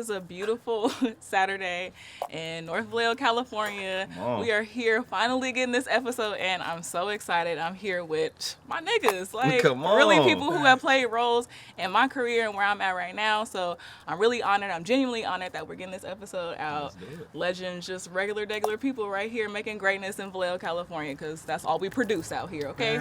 is a beautiful Saturday in North Vallejo, California. We are here finally getting this episode, and I'm so excited. I'm here with my niggas, like really people who have played roles in my career and where I'm at right now. So I'm really honored. I'm genuinely honored that we're getting this episode out. Legends, just regular people right here making greatness in Vallejo, California, because that's all we produce out here, okay?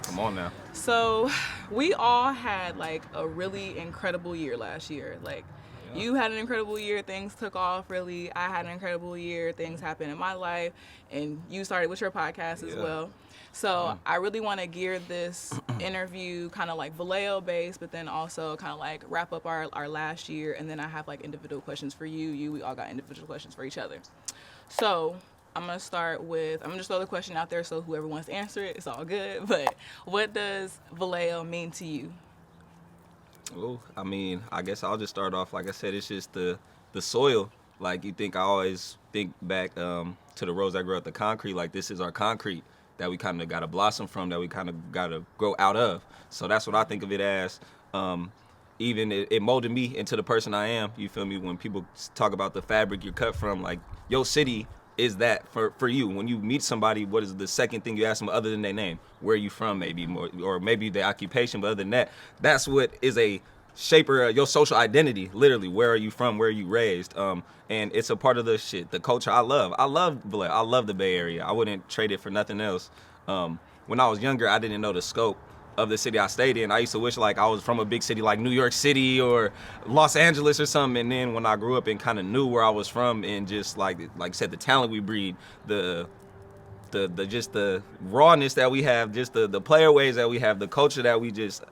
Come on now. So we all had like a really incredible year last year. Like you had an incredible year, things took off really. I had an incredible year, things happened in my life, and you started with your podcast as well. So I really want to gear this interview kind of like Vallejo based, but then also kind of like wrap up our last year, and then I have like individual questions for you. We all got individual questions for each other. So I'm going to start with, I'm going to just throw the question out there, so whoever wants to answer it, it's all good. But what does Vallejo mean to you? Well, I mean, I guess I'll just start off. Like I said, it's just the soil. Like I always think back to the roads that grow up the concrete. Like this is our concrete that we kind of got to blossom from, that we kind of got to grow out of. So that's what I think of it as. Even it molded me into the person I am. You feel me? When people talk about the fabric you're cut from, like your city is that for you. When you meet somebody, what is the second thing you ask them other than their name? Where are you from, maybe more, or maybe the occupation, but other than that, that's what is a shaper your social identity, literally. Where are you from? Where are you raised? And it's a part of the culture I love. I love Vallejo. I love the Bay Area. I wouldn't trade it for nothing else. When I was younger, I didn't know the scope of the city I stayed in. I used to wish like I was from a big city like New York City or Los Angeles or something. And then when I grew up and kind of knew where I was from, and just like I said, the talent we breed, the just the rawness that we have, just the player ways that we have, the culture that we just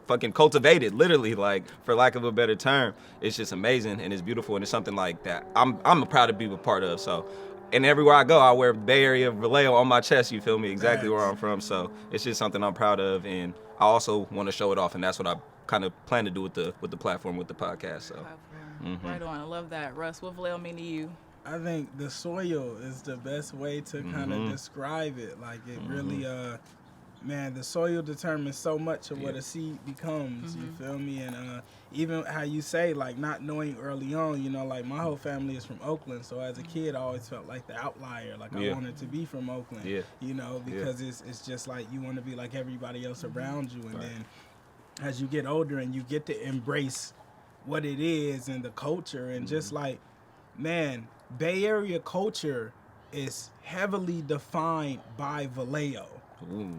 fucking cultivated, literally, like, for lack of a better term, it's just amazing, and it's beautiful, and it's something like that I'm proud to be a part of. So, and everywhere I go, I wear Bay Area Vallejo on my chest, you feel me, exactly where I'm from. So it's just something I'm proud of, and I also want to show it off, and that's what I kind of plan to do with the platform, with the podcast. So Right on. I love that. Russ, what Vallejo mean to you? I think the soil is the best way to kind of describe it. Like it really, man, the soil determines so much of what a seed becomes. You feel me? And even how you say, like, not knowing early on, you know, like my whole family is from Oakland. So as a kid, I always felt like the outlier. Like I wanted to be from Oakland, you know, because it's just like you want to be like everybody else around you. And then as you get older and you get to embrace what it is and the culture, and just like, man, Bay Area culture is heavily defined by Vallejo.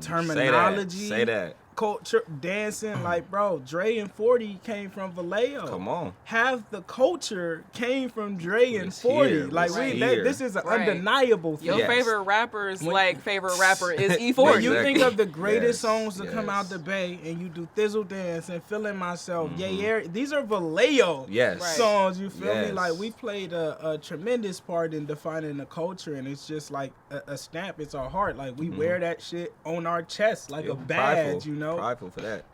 Terminology, say that. Culture, dancing, like, bro, Dre and 40 came from Vallejo. Come on. Half the culture came from Dre and 40. Here, like, this is an undeniable thing. Your favorite rapper's favorite rapper is E40. When you think of the greatest songs to come out the Bay, and you do Thizzle Dance and Feeling Myself, these are Vallejo songs, you feel me? Like, we played a tremendous part in defining the culture, and it's just like a stamp. It's our heart. Like, we wear that shit on our chest like a badge, you know? Prideful for that.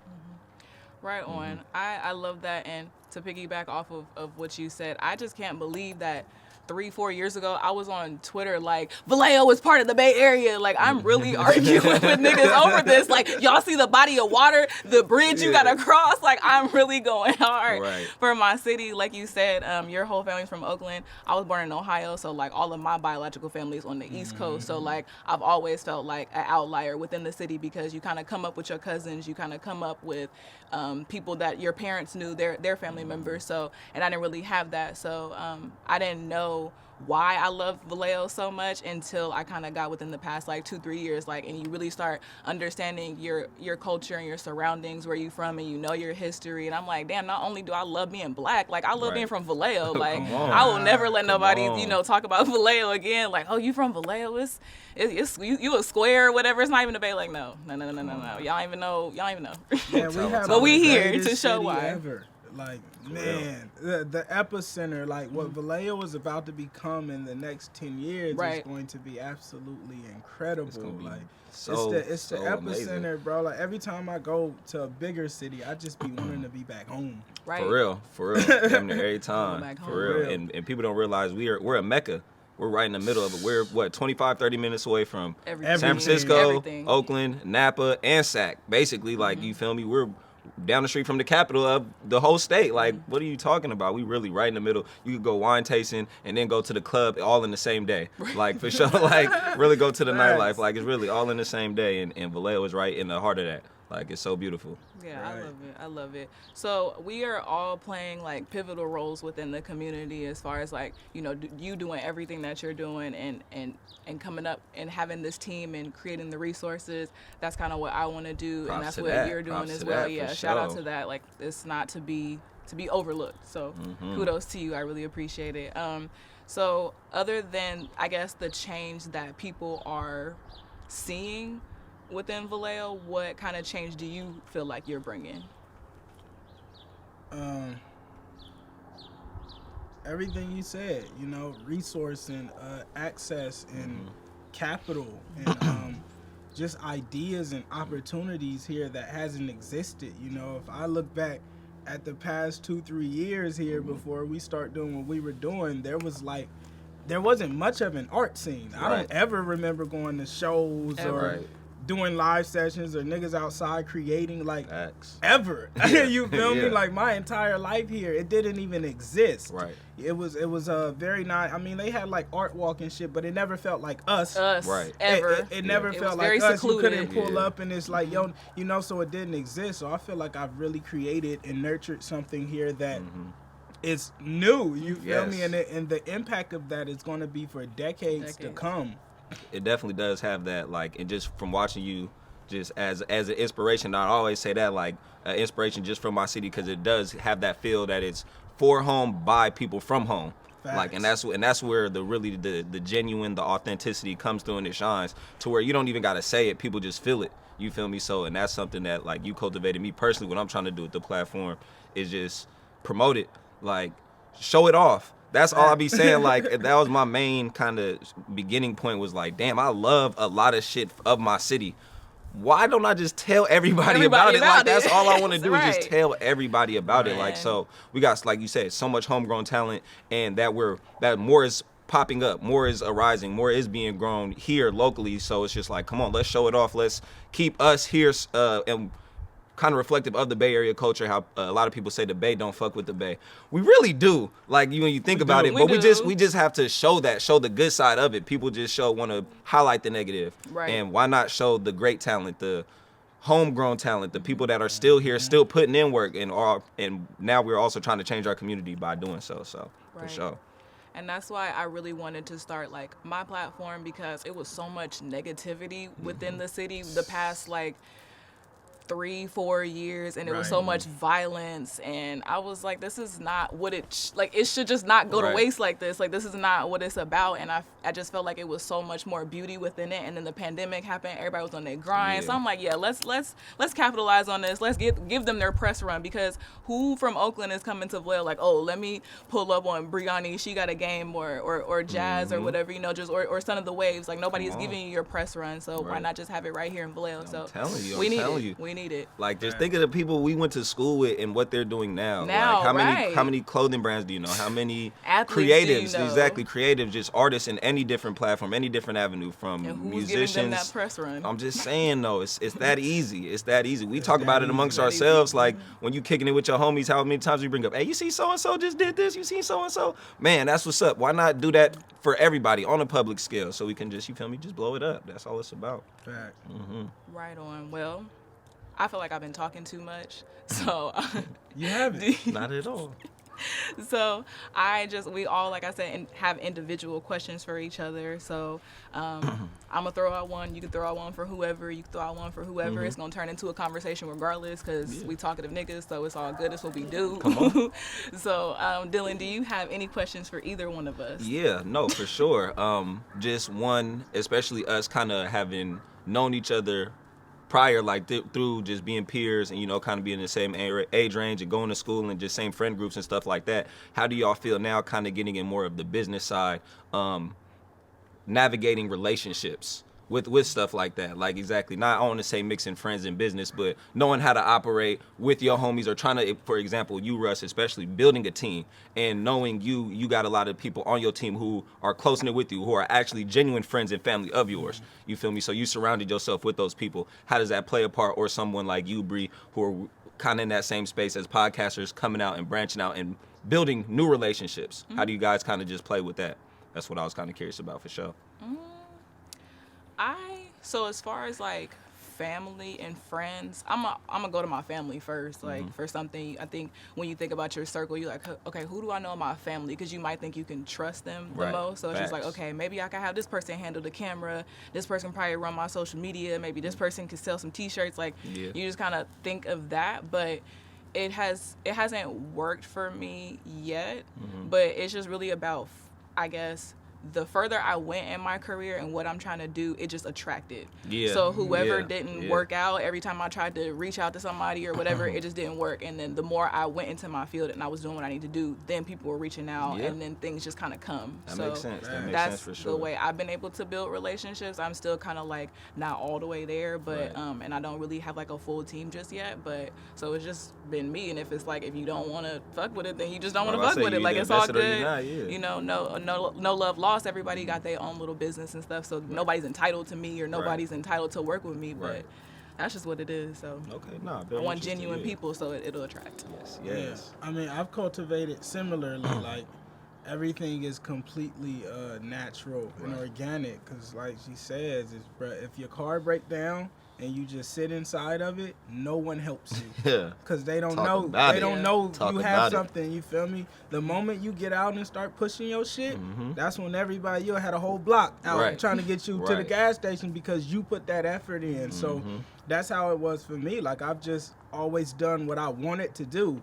Right on. I love that. And to piggyback off of what you said, I just can't believe that 3-4 years ago, I was on Twitter like, Vallejo is part of the Bay Area. Like, I'm really arguing with niggas over this. Like, y'all see the body of water, the bridge you gotta cross. Like, I'm really going hard for my city. Like you said, your whole family's from Oakland. I was born in Ohio, so like all of my biological family is on the East Coast. So like, I've always felt like an outlier within the city, because you kind of come up with your cousins, you kind of come up with people that your parents knew, their family members. So, and I didn't really have that. So I didn't know why I love Vallejo so much until I kind of got within the past like 2-3 years, like, and you really start understanding your culture and your surroundings, where you from, and you know your history. And I'm like, damn, not only do I love being black, like I love being from Vallejo. Like I will never let nobody, you know, talk about Vallejo again. Like, oh, you from Vallejo? It's you a square or whatever. It's not even a Bay. Like, no. Y'all even know. Yeah, but we here to show why. Ever. Like, man, the epicenter, like what Vallejo is about to become in the next 10 years is going to be absolutely incredible. Like, it's the epicenter, amazing, bro. Like, every time I go to a bigger city, I just be wanting to be back home. Right. For real. Damn near every time. For real. And people don't realize we're a mecca. We're right in the middle of it. We're, 25-30 minutes away from San Francisco, Oakland, Napa, and Sac. Basically, like, you feel me? down the street from the capital of the whole state. Like, what are you talking about? We really right in the middle. You could go wine tasting and then go to the club all in the same day. Like, for sure, like, really go to the nightlife. Like, it's really all in the same day, and Vallejo is right in the heart of that. Like, it's so beautiful. Yeah, Right. I love it. I love it. So we are all playing like pivotal roles within the community as far as like, you know, you doing everything that you're doing and coming up and having this team and creating the resources. That's kind of what I want to do, and that's what you're doing as well. Yeah, shout out to that. Like, it's not to be overlooked. So kudos to you. I really appreciate it. So other than, I guess, the change that people are seeing within Vallejo, what kind of change do you feel like you're bringing? Everything you said, you know, resource and access and capital and just ideas and opportunities here that hasn't existed. You know, if I look back at the past 2-3 years here before we start doing what we were doing, there wasn't much of an art scene. I don't ever remember going to shows or doing live sessions or niggas outside creating, like, ever. You feel me? Like, my entire life here, it didn't even exist. Right. It was very nice. I mean, they had like art walk and shit, but it never felt like us. Right. Ever. It never It felt was very like us. secluded. You couldn't pull up and it's like, yo, you know, so it didn't exist. So I feel like I've really created and nurtured something here that is new. You feel me? And the impact of that is going to be for decades to come. It definitely does have that, like, and just from watching you, just as an inspiration, I always say that, like, inspiration just from my city, because it does have that feel that it's for home by people from home. Facts. Like, and that's where the genuine, the authenticity comes through and it shines, to where you don't even gotta say it, people just feel it. You feel me? So, and that's something that, like, you cultivated. Me personally, what I'm trying to do with the platform is just promote it, like, show it off. That's all I be saying. Like, that was my main kind of beginning point, was like, damn, I love a lot of shit of my city. Why don't I just tell everybody about it? Like, that's all I want to do is just tell everybody about it. Like, so we got, like you said, so much homegrown talent, and that more is popping up, more is arising, more is being grown here locally. So it's just like, come on, let's show it off. Let's keep us here and kind of reflective of the Bay Area culture. How a lot of people say the Bay don't fuck with the Bay. We really do. Like, when you think about it, but we just have to show the good side of it. People just want to highlight the negative. Right. And why not show the great talent, the homegrown talent, the people that are still here, still putting in work, and now we're also trying to change our community by doing so. So for sure. And that's why I really wanted to start, like, my platform, because it was so much negativity within the city the past, like, 3-4 years, and it was so much violence, and I was like, this is not what it should just not go to waste like this. Like, this is not what it's about. And I just felt like it was so much more beauty within it. And then the pandemic happened, everybody was on their grind. So I'm like, yeah, let's capitalize on this. Let's give them their press run, because who from Oakland is coming to Vallejo like, oh, let me pull up on Brianni, she got a game, or Jazz or whatever, you know, just or Son of the Waves. Like, nobody is giving you your press run, so why not just have it right here in Vallejo? So we need it. Like, just think of the people we went to school with and what they're doing now. Like, how many clothing brands do you know? How many creatives? You know? Exactly, creatives, just artists in any different platform, any different avenue, from and who's musicians. Giving them that press run? I'm just saying, though, it's that easy. It's that easy. We talk about it amongst ourselves. Like, when you kicking it with your homies, how many times we bring up, hey, you see so and so just did this? You see so and so? Man, that's what's up. Why not do that for everybody on a public scale, so we can just, you feel me, just blow it up? That's all it's about. Fact. Right on. Well, I feel like I've been talking too much, so you haven't. Not at all. So we all, like I said, have individual questions for each other. So I'm gonna throw out one. You can throw out one for whoever. You can throw out one for whoever. It's gonna turn into a conversation regardless, because we talkative niggas, so it's all good. It's what we do. Come on. So Dylan, do you have any questions for either one of us? Yeah, no, for sure. Just one, especially us kind of having known each other prior, like through just being peers and, you know, kind of being in the same age range and going to school and just same friend groups and stuff like that. How do y'all feel now, kind of getting in more of the business side, navigating relationships with stuff like that? Like, exactly, not, I want to say mixing friends and business, but knowing how to operate with your homies, or trying to, for example, you, Russ, especially building a team and knowing you got a lot of people on your team who are close-knit with you, who are actually genuine friends and family of yours. You feel me? So you surrounded yourself with those people. How does that play a part? Or someone like you, Bree, who kind of in that same space as podcasters coming out and branching out and building new relationships? How do you guys kind of just play with that? That's what I was kind of curious about for sure. So as far as like family and friends, I'm gonna go to my family first. Like for something, I think when you think about your circle, you're like, okay, who do I know in my family? Because you might think you can trust them the most. So it's just like, okay, maybe I can have this person handle the camera. This person probably run my social media. Maybe this person could sell some T-shirts. Like you just kind of think of that, but it hasn't worked for me yet. But it's just really about, I guess, the further I went in my career and what I'm trying to do, it just attracted. So whoever didn't work out, every time I tried to reach out to somebody or whatever, it just didn't work. And then the more I went into my field and I was doing what I need to do, then people were reaching out and then things just kind of come. That makes sense. That makes that's sense for sure. the way I've been able to build relationships. I'm still kind of like not all the way there, but and I don't really have like a full team just yet. But so it's just been me. And if it's like, if you don't want to fuck with it, then you just don't want to fuck with it. Like it's all good. You know, no love lost. Everybody got their own little business and stuff, so nobody's entitled to me or nobody's entitled to work with me, but that's just what it is. So I want genuine people, so it'll attract. Yes. I mean, I've cultivated similarly. Like everything is completely natural and organic, because like she says, if your car break down and you just sit inside of it, no one helps you. Because they don't know. They don't know you have something, you feel me? The moment you get out and start pushing your shit, that's when everybody, you'll had a whole block out trying to get you to the gas station because you put that effort in. So that's how it was for me. Like, I've just always done what I wanted to do.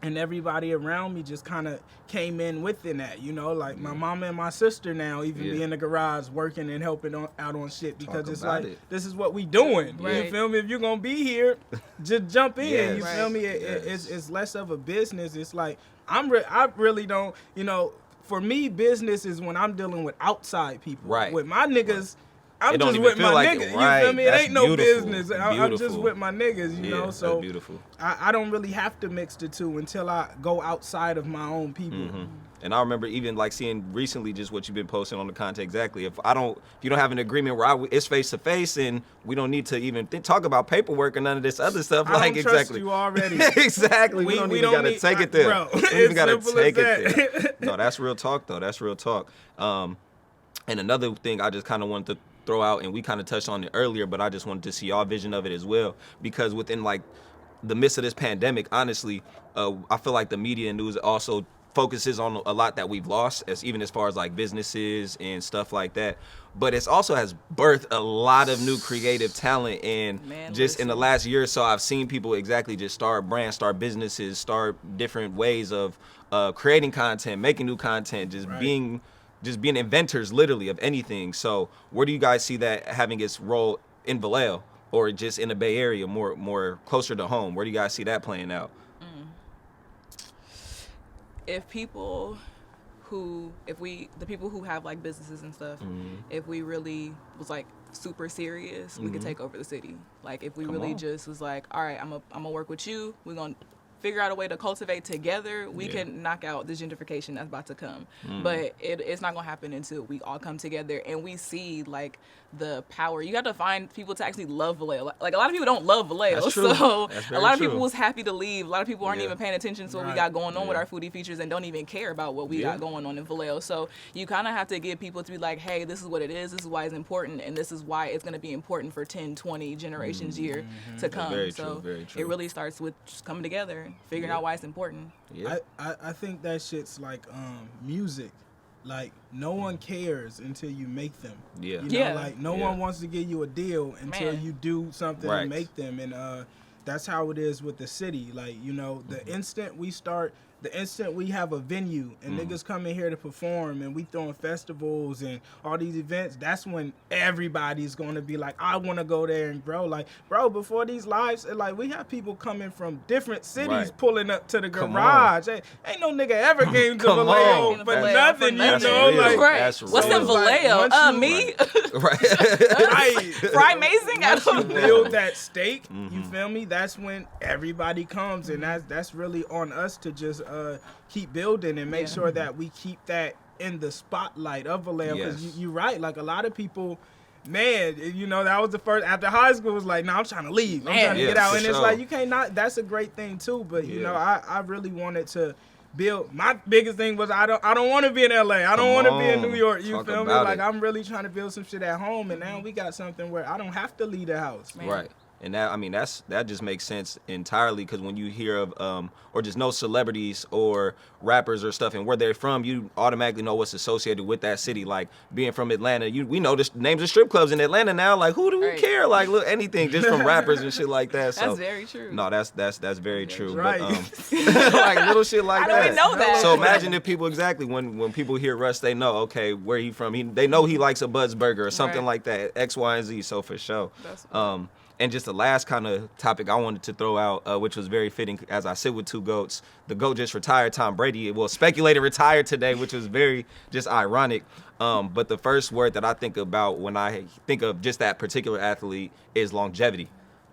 And everybody around me just kind of came in within that, you know, like my mama and my sister now even be in the garage working and helping out on shit, because it's like, this is what we doing. You feel me? If you're going to be here, just jump in. You feel me? It's less of a business. It's like, I really don't, you know, for me, business is when I'm dealing with outside people. With my niggas, I'm just with my niggas, you feel me? It ain't no business. I'm just with my niggas, you know? So I don't really have to mix the two until I go outside of my own people. And I remember even like seeing recently just what you've been posting on the content exactly. If you don't have an agreement where it's face to face and we don't need to even talk about paperwork or none of this other stuff. I don't trust you already. Exactly. We don't even gotta take it there. Bro, we don't even gotta take it there. No, that's real talk though. That's real talk. And another thing I just kind of wanted to throw out, and we kind of touched on it earlier, but I just wanted to see y'all vision of it as well, because within like the midst of this pandemic, honestly, I feel like the media and news also focuses on a lot that we've lost, as far as like businesses and stuff like that. But it's also has birthed a lot of new creative talent, and in the last year or so, I've seen people just start brands, start businesses, start different ways of creating content, making new content, just being inventors literally of anything. So where do you guys see that having its role in Vallejo, or just in the Bay Area, more closer to home? Where do you guys see that playing out? The people who have like businesses and stuff, if we really was like super serious, we could take over the city. Like if we just was like, all right, I'm gonna work with you, we're gonna figure out a way to cultivate together, we can knock out the gentrification that's about to come. But it's not gonna happen until we all come together and we see like the power. You got to find people to actually love Vallejo. Like a lot of people don't love Vallejo, so a lot of people was happy to leave. A lot of people aren't even paying attention to what we got going on with our foodie features and don't even care about what we got going on in Vallejo. So you kind of have to get people to be like, hey, this is what it is, this is why it's important, and this is why it's going to be important for 10, 20 generations year to come. Very so true. It really starts with just coming together, figuring out why it's important. I think that shit's like music. Like, no one cares until you make them. You know, like, no one wants to give you a deal until you do something and make them. And that's how it is with the city. Like, you know, the instant we have a venue and niggas come in here to perform and we throwing festivals and all these events, that's when everybody's going to be like, I want to go there. And bro, before these lives, like, we have people coming from different cities pulling up to the garage. Ain't no nigga ever came to Vallejo for nothing, you know? Like, what's in Vallejo? Me? Fry Amazing? Once you build that stake, you feel me? That's when everybody comes, and that's really on us to just keep building and make sure that we keep that in the spotlight of Vallejo. Because you're right, like a lot of people, man, you know, that was the first, after high school, it was like, I'm trying to leave. I'm trying to get out. And it's like, you can't not, that's a great thing too. But, you know, I really wanted to build, my biggest thing was I don't want to be in LA. I don't want to be in New York. You feel me? Like, I'm really trying to build some shit at home. And now we got something where I don't have to leave the house. Man. Right. And that, I mean, that just makes sense entirely, because when you hear of or just know celebrities or rappers or stuff and where they're from, you automatically know what's associated with that city. Like being from Atlanta, we know the names of strip clubs in Atlanta now. Like, who do we care? Like, look, anything just from rappers and shit like that. So, that's very true. No, that's very true. Right. But, like little shit like that. I didn't know that. So imagine if people when people hear Russ, they know, okay, where he from. They know he likes a Buzz Burger or something like that. X, Y, and Z. So for sure. That's cool. And just the last kind of topic I wanted to throw out, which was very fitting as I sit with two GOATs. The GOAT just retired, Tom Brady. Well, speculated retired today, which was very just ironic. But the first word that I think about when I think of just that particular athlete is longevity.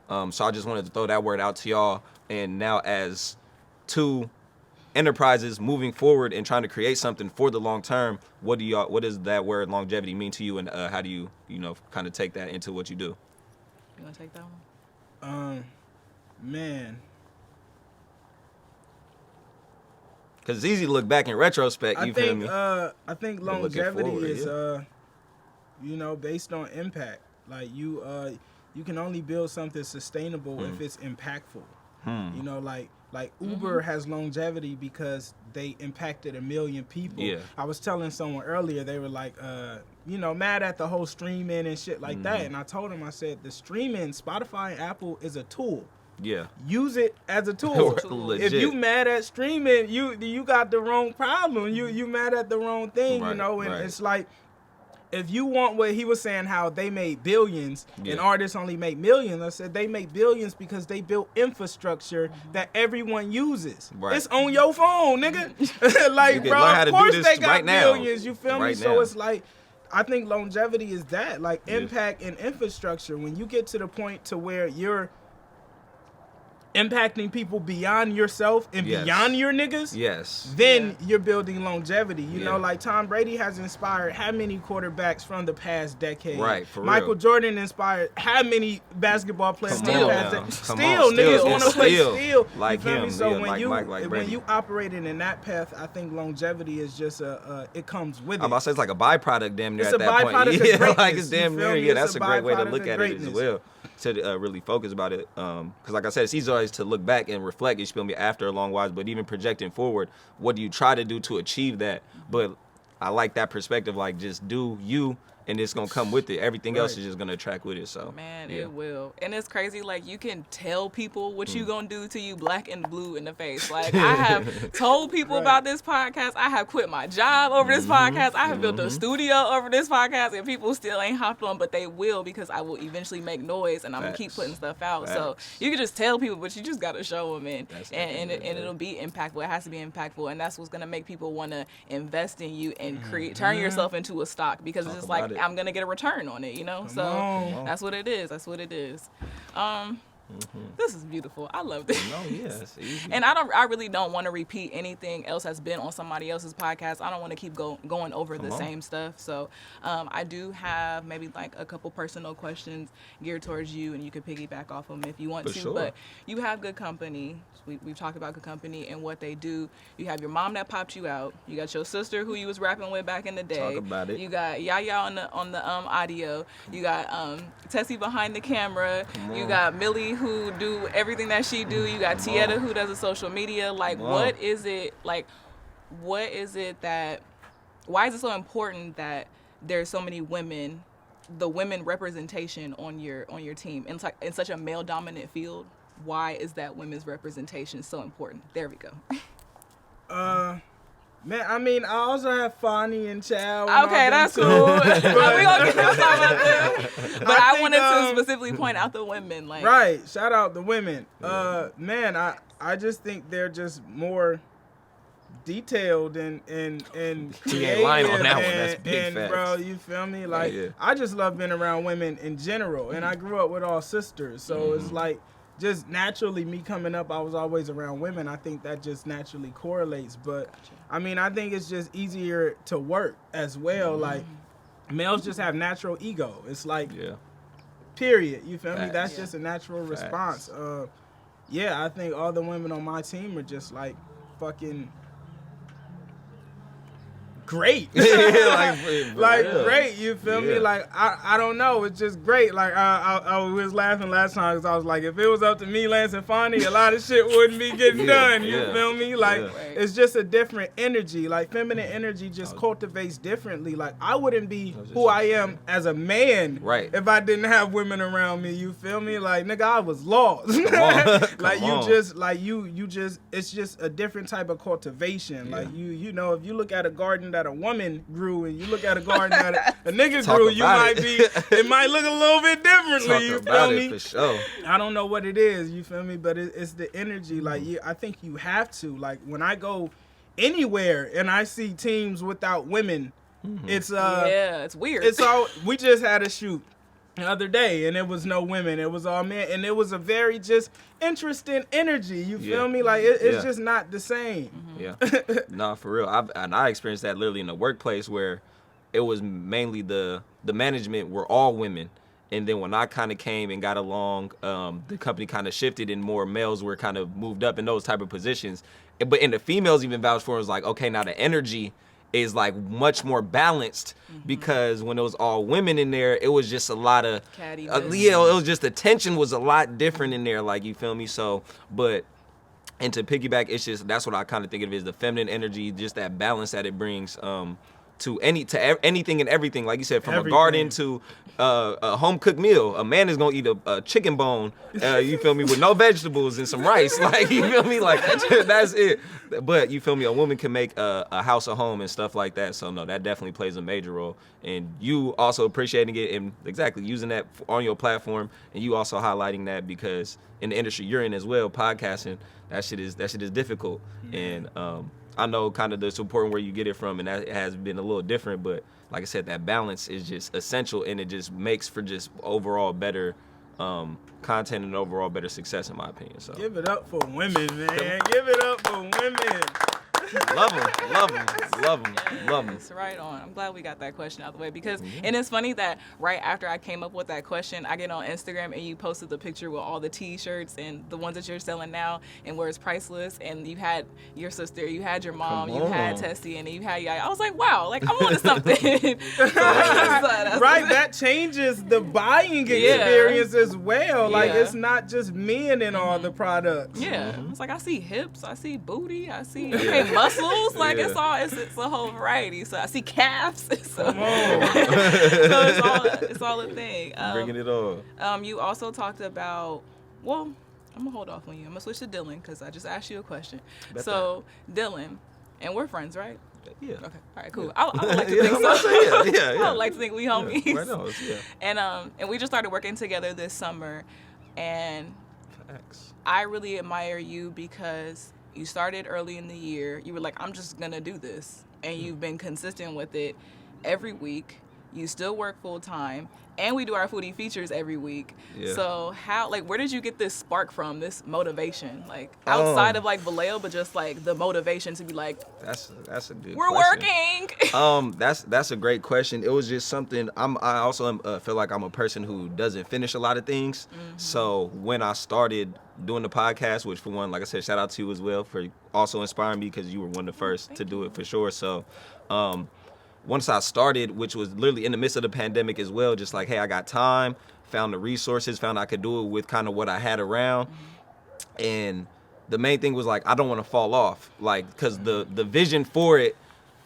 So I just wanted to throw that word out to y'all. And now as two enterprises moving forward and trying to create something for the long term, what does that word longevity mean to you, and how do you kind of take that into what you do? You want to take that one? Man. Because it's easy to look back in retrospect, feel me? I think longevity forward, is, based on impact. Like, you can only build something sustainable if it's impactful. You know, like Uber has longevity because they impacted 1 million people. Yeah. I was telling someone earlier, they were like, mad at the whole streaming and shit like that. And I told them, I said, the streaming, Spotify and Apple is a tool. Yeah. Use it as a tool. Legit. If you mad at streaming, you got the wrong problem. You mad at the wrong thing, and it's like, if you want what he was saying, how they made billions and artists only make millions, I said they make billions because they built infrastructure that everyone uses. Right. It's on your phone, nigga. Like, bro, of course they got billions. You feel me? So it's like, I think longevity is that, like impact and infrastructure. When you get to the point to where you're impacting people beyond yourself and beyond your niggas, then you're building longevity. You know, like Tom Brady has inspired how many quarterbacks from the past decade? Right, for Michael real. Jordan inspired how many basketball players from the past decade? Still, niggas want to play still. Like you feel him, me? So when you operating in that path, I think longevity is just it comes with it. I'm about to say it's like a byproduct damn near it's at that point. Of greatness, like it's damn near. Yeah, that's a great way to look at it as well. To really focus about it, because like I said, it's easy always to look back and reflect. You feel me? After a long while, but even projecting forward, what do you try to do to achieve that? But I like that perspective. Like, just do you, and it's gonna come with it. Everything else is just gonna track with it. So man, it will. And it's crazy. Like, you can tell people what you gonna do to you black and blue in the face. Like, I have told people about this podcast. I have quit my job over this podcast. I have built a studio over this podcast, and people still ain't hopped on, but they will, because I will eventually make noise, and I'm gonna keep putting stuff out. So you can just tell people, but you just gotta show them, and it'll be impactful. It has to be impactful, and that's what's gonna make people want to invest in you and turn yourself into a stock, because it's just like, I'm gonna get a return on it, that's what it is. That's what it is. This is beautiful. I love this. No, it's easy. And I really don't want to repeat anything else that's been on somebody else's podcast. I don't want to keep going over the same stuff. So I do have maybe like a couple personal questions geared towards you, and you can piggyback off them if you want to. Sure. But you have good company. We've talked about good company and what they do. You have your mom that popped you out. You got your sister who you was rapping with back in the day. Talk about it. You got Yaya on the audio. You got Tessie behind the camera. You got Millie who do everything that she do. You got Tieta who does the social media. Like, what is it that, why is it so important that there's so many women, the women representation on your team in such a male dominant field? Why is that women's representation so important? There we go. Man, I mean, I also have Fonnie and Chow. Okay, that's cool. We're going to get to talk about them. But I wanted to specifically point out the women. Like, right, shout out the women. Man, I just think they're just more detailed and She ain't lying on that one. That's big facts. Bro, you feel me? Like, I just love being around women in general. And I grew up with all sisters. So it's like, just naturally, me coming up, I was always around women. I think that just naturally correlates. But, I mean, I think it's just easier to work as well. Like, Males just have natural ego. It's like, Yeah. period. You feel me? Facts. That's Yeah. just a natural Facts. response. Yeah, I think all the women on my team are just like fucking great. Like great, you feel me? Yeah. Like I don't know, it's just great. Like I was laughing last time because I was like, if it was up to me, Lance and Fonnie, a lot of shit wouldn't be getting done. You Yeah. feel me? Like Yeah. Right. it's just a different energy. Like feminine energy just cultivates differently. Like I wouldn't be who I am as a man Right. if I didn't have women around me. You feel me? Like nigga, I was lost. Come on. Like Come you on. just like you just it's just a different type of cultivation. Yeah. Like you know, if you look at a garden that a woman grew and you look at a garden that a nigga Talk grew, you about might it. it might look a little bit differently. Talk You about feel it me? for sure. I don't know what it is, you feel me? But it's the energy. Like I think you have to. Like when I go anywhere and I see teams without women, it's Yeah, it's weird. it's all. We just had a shoot the other day and it was no women, it was all men, and it was a very just interesting energy. You feel Yeah. me? Like it's Yeah. just not the same. Yeah. Nah, for real. I experienced that literally in the workplace where it was mainly the management were all women. And then when I kind of came and got along, the company kind of shifted and more males were kind of moved up in those type of positions. But and the females even vouched for it, was like, okay, now the energy is like much more balanced because when it was all women in there, it was just a lot of Cattiness. yeah, it was just the tension was a lot different in there, like you feel me? So, but and to piggyback, it's just that's what I kind of think of as the feminine energy, just that balance that it brings to anything and everything. Like you said, from Everything. a garden to a home cooked meal. A man is gonna eat a chicken bone, you feel me, with no vegetables and some rice. Like you feel me, like that's it. But you feel me, a woman can make a house a home and stuff like that. So no, that definitely plays a major role. And you also appreciating it and exactly using that on your platform, and you also highlighting that because in the industry you're in as well, podcasting, that shit is difficult. And I know kind of the support and where you get it from, and that has been a little different. But like I said, that balance is just essential, and it just makes for just overall better content and overall better success, in my opinion. So Give it up for women, man. Give it up for women. love them. It's right on. I'm glad we got that question out of the way because, and it's funny that right after I came up with that question, I get on Instagram and you posted the picture with all the T-shirts and the ones that you're selling now and where it's priceless. And you had your sister, you had your mom, Come you had on. Tessie, and you had Yaya. I was like, wow, like I'm onto something. Right, that changes the buying experience as well. Like Yeah. it's not just men in all the products. Yeah, it's like I see hips, I see booty, I see muscles. Like Yeah. it's a whole variety. So I see calves. So, Come on. so it's all a thing. Bringing it on. You also talked about, well, I'm gonna hold off on you. I'm gonna switch to Dylan because I just asked you a question. Bet So Dylan, and we're friends, right? Yeah. Okay. All right. Cool. I would like to Yeah, think I'm about to so. say, yeah. I would like to think we homies. Right on. Yeah. And we just started working together this summer, and Facts. I really admire you because you started early in the year. You were like, I'm just gonna do this, and you've been consistent with it every week. You still work full time, and we do our foodie features every week. Yeah. So where did you get this spark from, this motivation? Like outside of like Vallejo, but just like the motivation to be like, That's a good we're question. working. That's a great question. It was just something. I also feel like I'm a person who doesn't finish a lot of things. So when I started doing the podcast, which for one, like I said, shout out to you as well for also inspiring me because you were one of the first to do it for sure. So once I started, which was literally in the midst of the pandemic as well, just like, hey, I got time, found the resources, found I could do it with kind of what I had around. And the main thing was like, I don't want to fall off, like, because the vision for it,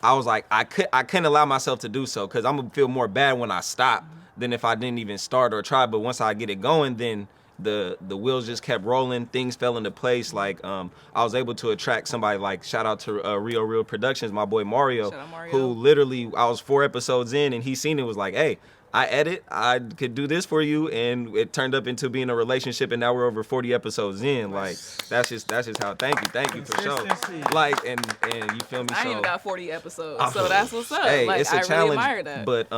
I was like, I couldn't allow myself to do so because I'm gonna feel more bad when I stop than if I didn't even start or try. But once I get it going, then the wheels just kept rolling. Things fell into place. Like I was able to attract somebody like, shout out to Rio Real Productions, my boy Mario, Shout out Mario. who literally, I was 4 episodes in and he seen it, was like, hey, I edit, I could do this for you, and it turned up into being a relationship, and now we're over 40 episodes in. Like that's just how. Thank you for sure. Consistency. Like and you feel me? I ain't So even got 40 episodes, so that's what's up. hey, like it's a I challenge, really admire that. but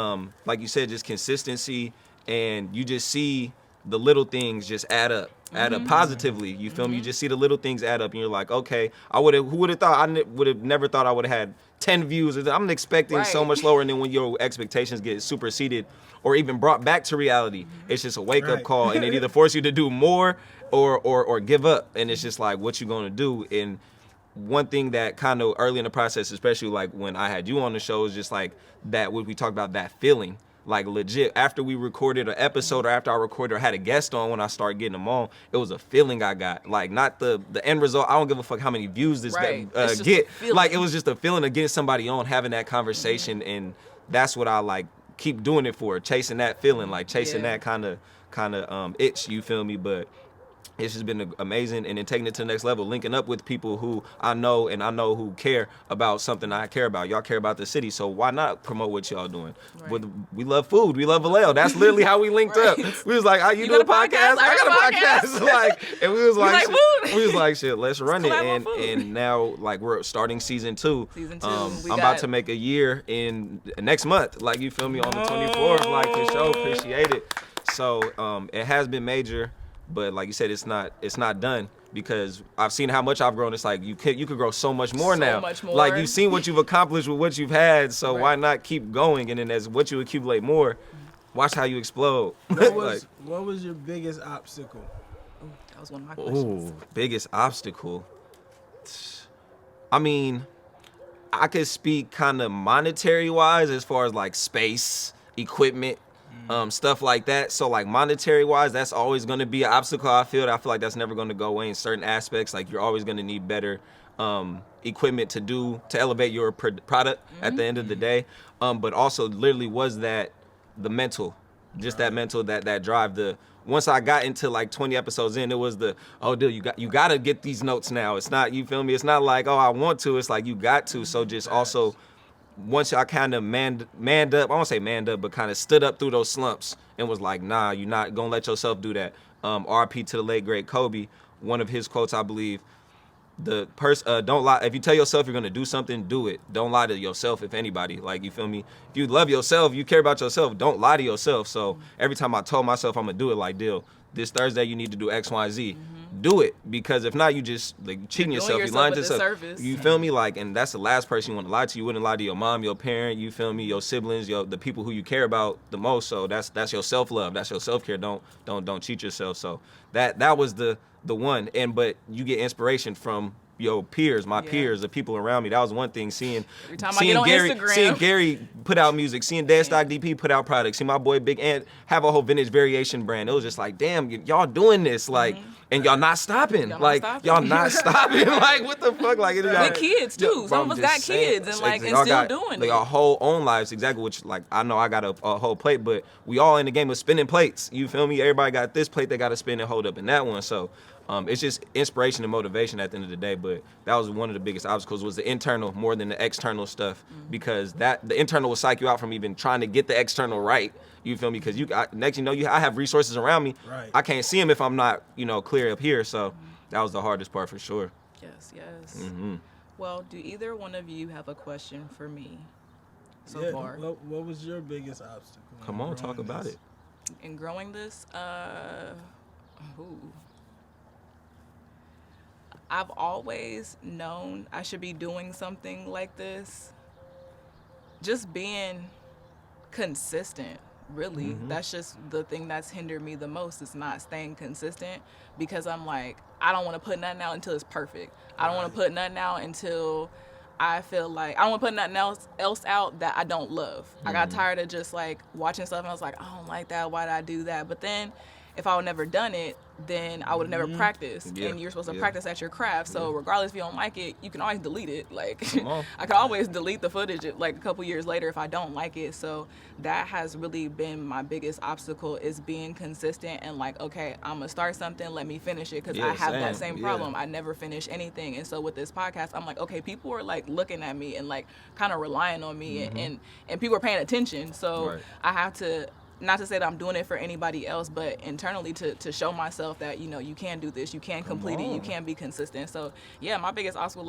like you said, just consistency, and you just see the little things just add up. add up positively. You feel me? You just see the little things add up, and you're like, okay, who would have thought? Would have never thought I would have had 10 views. I'm expecting so much lower, and then when your expectations get superseded or even brought back to reality, it's just a wake up call, and it either force you to do more or give up, and it's just like, what you gonna do? And one thing that kind of early in the process, especially like when I had you on the show, is just like that, what we talked about, that feeling. Like legit, after we recorded an episode or after I recorded or had a guest on, when I started getting them on, it was a feeling I got. Like, not the end result. I don't give a fuck how many views this get. Like, it was just a feeling of getting somebody on, having that conversation, and that's what I like keep doing it for, chasing that feeling, like chasing that kind of itch. You feel me? But it's just been amazing, and then taking it to the next level, linking up with people who I know who care about something I care about. Y'all care about the city, so why not promote what y'all doing? We love food. We love Vallejo. That's literally how we linked up. We was like, you do a podcast? I got a podcast. Like, and we was like, we was like, shit, let's run it. And now, like, we're starting season 2. I'm about to make a year in next month. Like, you feel me, on the 24th. Like, for sure, appreciate it. So it has been major. But like you said, it's not done, because I've seen how much I've grown. It's like you could grow so much more now. So much more. Like, you've seen what you've accomplished with what you've had, so why not keep going? And then as what you accumulate more, watch how you explode. What was your biggest obstacle? That was one of my questions. Biggest obstacle. I mean, I could speak kind of monetary wise, as far as like space, equipment, stuff like that. So like monetary wise, that's always going to be an obstacle. I feel like that's never going to go away in certain aspects. Like, you're always going to need better equipment to elevate your product at the end of the day. But also literally was that the mental, just that mental, that drive. Once I got into like 20 episodes in, it was dude, you got to get these notes now. It's not, you feel me? It's not like, I want to. It's like, you got to. So just also, once I kind of manned up, I won't say manned up, but kind of stood up through those slumps and was like, nah, you're not going to let yourself do that. RP to the late, great Kobe, one of his quotes, I believe, don't lie. If you tell yourself you're going to do something, do it. Don't lie to yourself, if anybody. Like, you feel me? If you love yourself, you care about yourself, don't lie to yourself. So every time I told myself I'm going to do it, like, deal, this Thursday you need to do X, Y, Z. Do it, because if not, you just like cheating yourself. You lying to yourself. You feel me? Like, and that's the last person you want to lie to. You wouldn't lie to your mom, your parent. You feel me? Your siblings, the people who you care about the most. So that's your self love. That's your self care. Don't cheat yourself. So that was the one. But you get inspiration from your peers, my peers, the people around me. That was one thing. Seeing Gary put out music, seeing Dead Stock DP put out products, seeing my boy Big Ant have a whole vintage variation brand. It was just like, damn, y'all doing this, like, and y'all not stopping. Y'all not stopping. Like, what the fuck? Like, with kids too. Some of us got kids and like, and still doing it. Our whole own lives, exactly. Which, like, I know I got a whole plate, but we all in the game of spinning plates. You feel me? Everybody got this plate they got to spin and hold up in that one. So. It's just inspiration and motivation at the end of the day, but that was one of the biggest obstacles, was the internal more than the external stuff, because the internal will psych you out from even trying to get the external right. You feel me? Because I have resources around me. Right. I can't see them if I'm not, clear up here. So that was the hardest part for sure. Yes. Well, do either one of you have a question for me so far? What was your biggest obstacle? Come on, talk about it. In growing this, I've always known I should be doing something like this. Just being consistent, really. That's just the thing that's hindered me the most, is not staying consistent, because I'm like, I don't want to put nothing out until it's perfect. I don't want to put nothing out until I feel like, I don't want to put nothing else out that I don't love. I got tired of just like watching stuff and I was like, I don't like that. Why did I do that? But then if I would never done it, then I would have never practiced. And you're supposed to practice at your craft. So regardless if you don't like it, you can always delete it. Like, I can always delete the footage like a couple years later if I don't like it. So that has really been my biggest obstacle, is being consistent and like, okay, I'm going to start something, let me finish it. Because I have that same problem. I never finish anything. And so with this podcast, I'm like, okay, people are like looking at me and like kind of relying on me, and people are paying attention. So I have to not to say that I'm doing it for anybody else, but internally to show myself that, you can do this, you can complete it, you can be consistent. So yeah, my biggest obstacle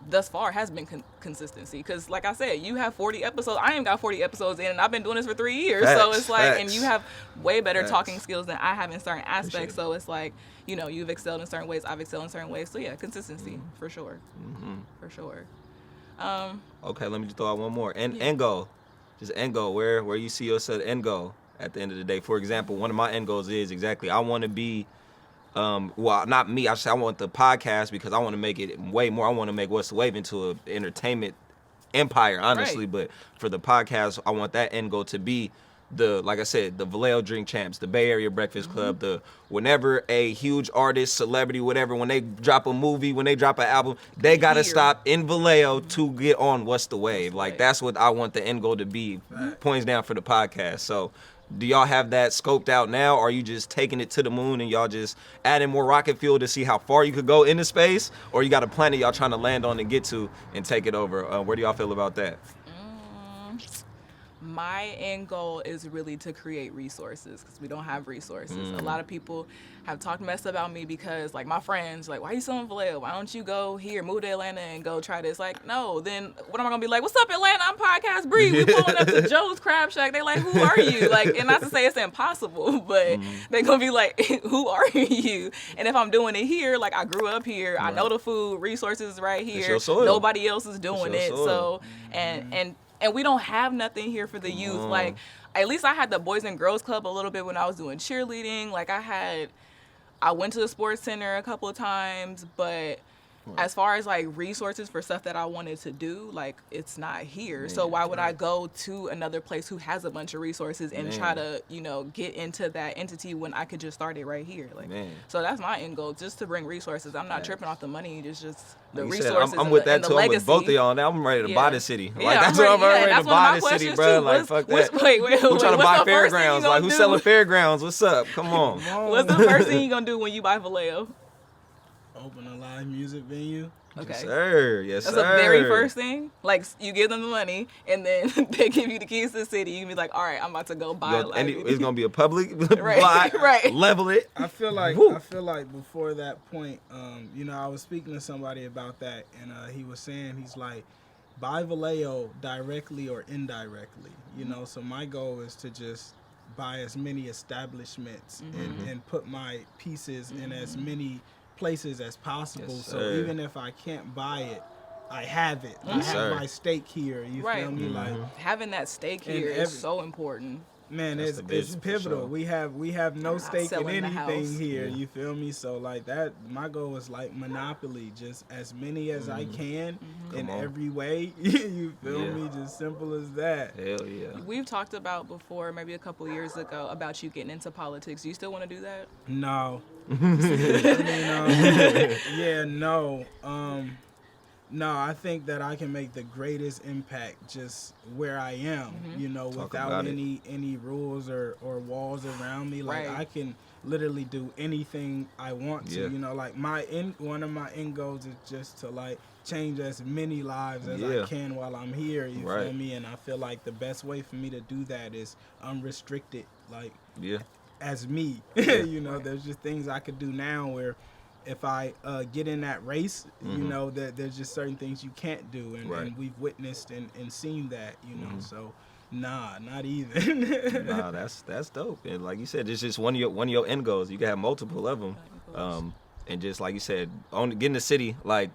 thus far has been consistency. Because like I said, you have 40 episodes. I ain't got 40 episodes in, and I've been doing this for 3 years. Facts, so it's like, facts. and you have way better Facts. talking skills than I have in certain aspects. So it's like, you've excelled in certain ways, I've excelled in certain ways. So yeah, consistency for sure. For sure. Okay, let me just throw out one more. End goal. Just end goal. Where you see yourself end goal at the end of the day. For example, one of my end goals is I want to be, well, not me. I want the podcast because I want to make it way more. I want to make What's the Wave into an entertainment empire, honestly. Right. But for the podcast, I want that end goal to be like I said, the Vallejo Drink Champs, the Bay Area Breakfast Club, whenever a huge artist, celebrity, whatever, when they drop a movie, when they drop an album, they got to stop in Vallejo to get on What's the Wave. Like, that's what I want the end goal to be. Points down for the podcast. So, do y'all have that scoped out now, or are you just taking it to the moon and y'all just adding more rocket fuel to see how far you could go into space, or you got a planet y'all trying to land on and get to and take it over? Where do y'all feel about that? My end goal is really to create resources because we don't have resources. A lot of people have talked mess about me because, like, my friends, like, why are you selling Vallejo? Why don't you go here, move to Atlanta and go try this? Like, no, then what am I going to be like, what's up, Atlanta? I'm Podcast BRI. We pulling up to Joe's Crab Shack. They like, who are you? Like, and not to say it's impossible, but they're going to be like, who are you? And if I'm doing it here, like, I grew up here. I know the food, resources right here. It's your soil. Nobody else is doing it. soil. So, and we don't have nothing here for the youth. Like, at least I had the Boys and Girls Club a little bit when I was doing cheerleading. Like, I went to the sports center a couple of times, but as far as, like, resources for stuff that I wanted to do, like, it's not here. So why would I go to another place who has a bunch of resources and try to, get into that entity when I could just start it right here? Like, so that's my end goal, just to bring resources. I'm not tripping off the money. It's just the Like resources. I'm with that and too. the I'm legacy. with both of y'all now. I'm ready to buy the city. Like, that's I'm what I'm ready to that's one buy of the my city, questions, bro. too. Like, fuck that. Wait, Who trying to what's buy the first thing fairgrounds? you Like, gonna who's do? selling fairgrounds? What's up? Come on. What's the first thing you gonna do when you buy Vallejo? Open a live music venue. Okay. Yes, sir. Yes, That's sir. the very first thing. Like, you give them the money, and then they give you the keys to the city. You can be like, all right, I'm about to go buy a live And venue. it's gonna be a public Right, right. level it. I feel like before that point, I was speaking to somebody about that, and he was saying, he's like, buy Vallejo directly or indirectly. So my goal is to just buy as many establishments and put my pieces in as many places as possible. Yes, so sir. even if I can't buy it, I have it. I Yes, have sir. my stake here. You feel me? Like, having that stake And here every- is so important. man, That's the it's vision, for pivotal. sure. We have no stake in selling the anything house. here. You feel me? So like that, my goal is like monopoly, just as many as I can in Come on. every way. You feel Yeah. me? Just simple as that. Hell yeah. We've talked about before, maybe a couple years ago, about you getting into politics. Do you still want to do that? No. No. No, I think that I can make the greatest impact just where I am, Talk without about it. any rules or walls around me. Like, Right. I can literally do anything I want to. Yeah. Like one of my end goals is just to like change as many lives as Yeah. I can while I'm here. You Right. feel me? And I feel like the best way for me to do that is unrestricted. Like, Yeah. as me. There's just things I could do now where if I get in that race, that there's just certain things you can't do, and, Right. and we've witnessed and seen that, so nah, not even. Nah, that's dope. And like you said, it's just one of your end goals. You can have multiple of them, and just like you said, getting the city like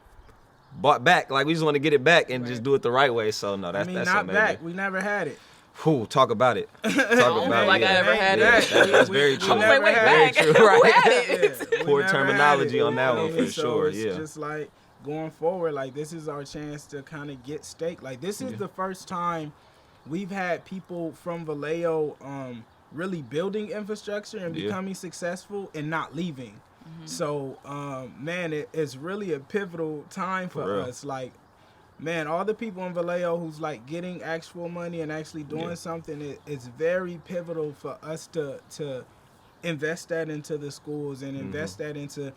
bought back. Like, we just want to get it back and just do it the right way. So no, that's not amazing. back. We never had it. Whew, talk about it. Talk I don't about feel like it. I ever had Yeah, it. that's very true. I was like, wait, Never had back. it. Who Right. had it? We Poor never terminology had it, on that you one know? for So sure, it's yeah. just like going forward, like, this is our chance to kind of get stake. Like, this is the first time we've had people from Vallejo really building infrastructure and becoming successful and not leaving. So, man, it's really a pivotal time for real. us. Like, man, all the people in Vallejo who's like getting actual money and actually doing something, it's very pivotal for us to invest that into the schools and invest that into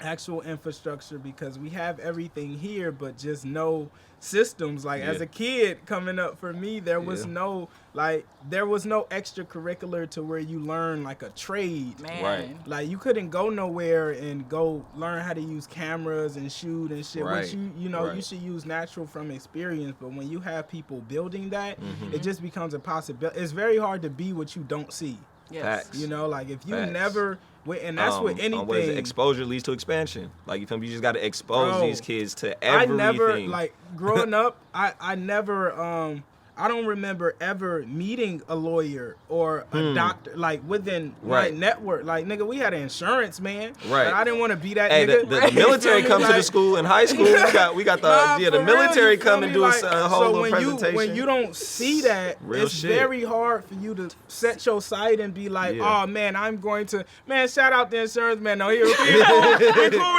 actual infrastructure, because we have everything here but just no systems. Like as a kid coming up, for me there was no extracurricular to where you learn like a trade. Man. Right. Like you couldn't go nowhere and go learn how to use cameras and shoot and shit, Right. which you should use natural from experience. But when you have people building that, it just becomes a possibility. It's very hard to be what you don't see. Yes. Facts. You know, like if you Facts. never, and that's with anything. What is it? Exposure leads to expansion. Like you feel me? You just got to expose Bro, these kids to everything. I never, like growing up, I never, I don't remember ever meeting a lawyer or a doctor like within my network. Like nigga, we had insurance, man. Right. But I didn't want to be that Hey, nigga. the military comes to the school in high school. We got the for military real, you feel come me? and do Like, a whole so little when presentation. when you don't see that, Real it's shit. very hard for you to set your sight and be like, Yeah. oh man, I'm going to shout out the insurance man. No, he a cool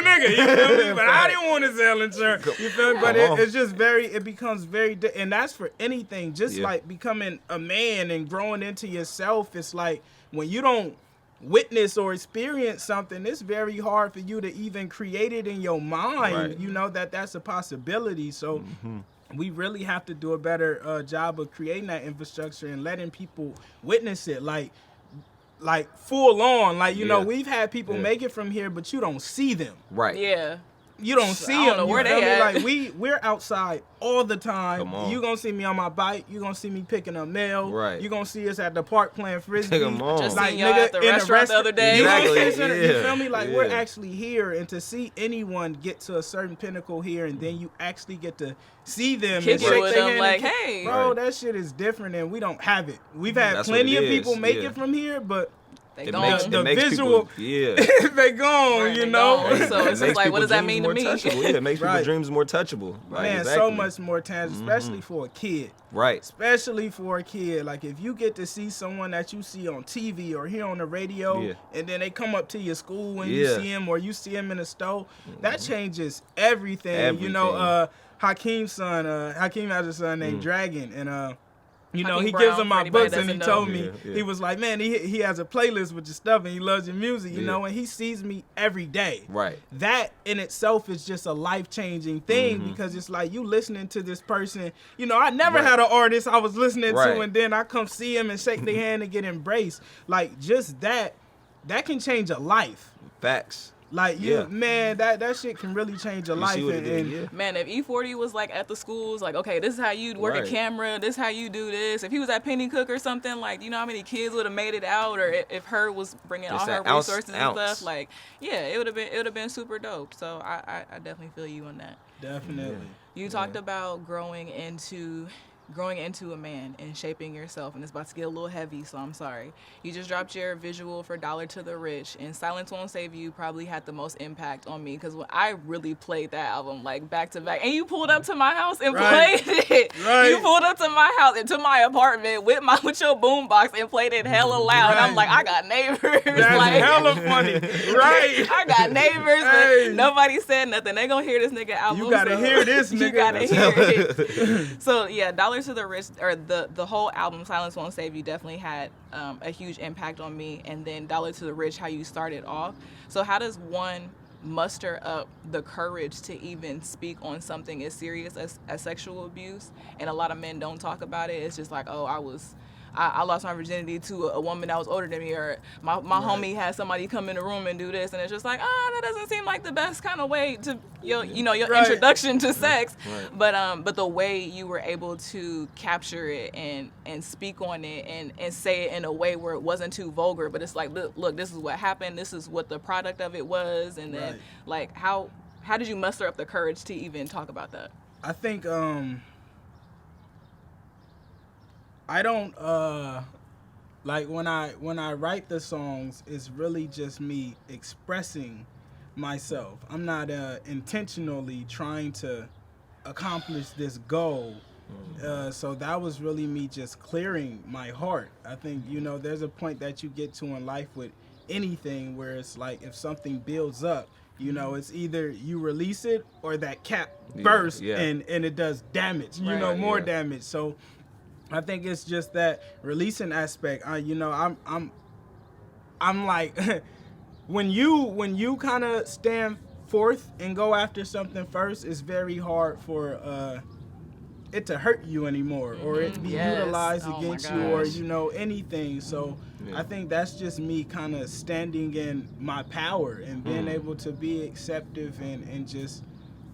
nigga. You feel me? But I didn't want to sell insurance. You feel me? But it's just it becomes very, and that's for anything. Just like becoming a man and growing into yourself. It's like when you don't witness or experience something, it's very hard for you to even create it in your mind. Right. You know that's a possibility. So we really have to do a better job of creating that infrastructure and letting people witness it, like full on. Like you know, we've had people make it from here, but you don't see them. Right. Yeah. You don't see I don't them. know where you feel they me? at. Like we're outside all the time. Come on. You gonna see me on my bike. You gonna see me picking up mail. Right. You gonna see us at the park playing frisbee. Come on. Just Like seen y'all at the in restaurant the other day. You gonna Exactly, see us in you yeah, feel me? Like we're yeah. actually here, and to see anyone get to a certain pinnacle here, and then you actually get to see them Kick and it shake with their them hand like, and hey. bro, Right. that shit is different, and we don't have it. We've had That's what plenty it of people is, make yeah. it from here, but They It gone. makes, The it makes visual- people, yeah. they gone. Right, you they know. gone. So it's It just makes like, what does people's that dreams mean to more me? touchable. Yeah, it makes Right. people's dreams more touchable. Like, Man, exactly. so much more tangible, especially for a kid. Right. Especially for a kid. Like if you get to see someone that you see on TV or hear on the radio, Yeah. and then they come up to your school and you Yeah. see him, or you see him in the store, that changes everything. You know, Hakeem has a son named Dragon, and you know, Hakeem he Brown, gives him for my anybody books, and he doesn't know. told me, Yeah. he was like, man, he has a playlist with your stuff, and he loves your music, you Yeah. know, and he sees me every day. Right. That in itself is just a life-changing thing, because it's like you listening to this person. You know, I never Right. had an artist I was listening Right. to, and then I come see him and shake their hand and get embraced. Like just that can change a life. Facts. Like man, that shit can really change a You life. see what it and, did, and yeah. Man, if E40 was like at the schools, like, okay, this is how you work Right. a camera, this is how you do this. If he was at Penny Cook or something, like, you know how many kids would have made it out, or if her was bringing Just all her that ounce- resources and ounce. stuff, like, yeah, it would have been super dope. So I definitely feel you on that. definitely. You talked about growing into a man and shaping yourself, and it's about to get a little heavy, so I'm sorry. You just dropped your visual for Dollar to the Rich, and Silence Won't Save You probably had the most impact on me, because when I really played that album like back to back, and you pulled up to my house and Right. played it. Right. You pulled up to my house and to my apartment with your boombox and played it hella loud. Right. I'm like, I got neighbors. That's like, hella funny, right? I got neighbors, Hey. but nobody said nothing. They gonna hear this nigga album. You gotta so hear this, You nigga. gotta hear it. So yeah, Dollar to the Rich, or the whole album Silence Won't Save You, definitely had a huge impact on me. And then Dollar to the Rich, how you started off. So how does one muster up the courage to even speak on something as serious as sexual abuse? And a lot of men don't talk about it. It's just like, oh, I lost my virginity to a woman that was older than me, or my homie had somebody come in the room and do this, and it's just like, that doesn't seem like the best kind of way to your Right. introduction to sex. Right. But the way you were able to capture it and speak on it and say it in a way where it wasn't too vulgar, but it's like, look, this is what happened, this is what the product of it was, and then Right. like how did you muster up the courage to even talk about that? I think I don't like when I write the songs, it's really just me expressing myself. I'm not intentionally trying to accomplish this goal. So that was really me just clearing my heart. I think, you know, there's a point that you get to in life with anything where it's like if something builds up, you know, it's either you release it or that cap bursts and it does damage, you know, more damage. So I think it's just that releasing aspect. You know, I'm like when you kind of stand forth and go after something first, it's very hard for it to hurt you anymore, or it be utilized against you, or anything. So I think that's just me kind of standing in my power and being able to be acceptive and just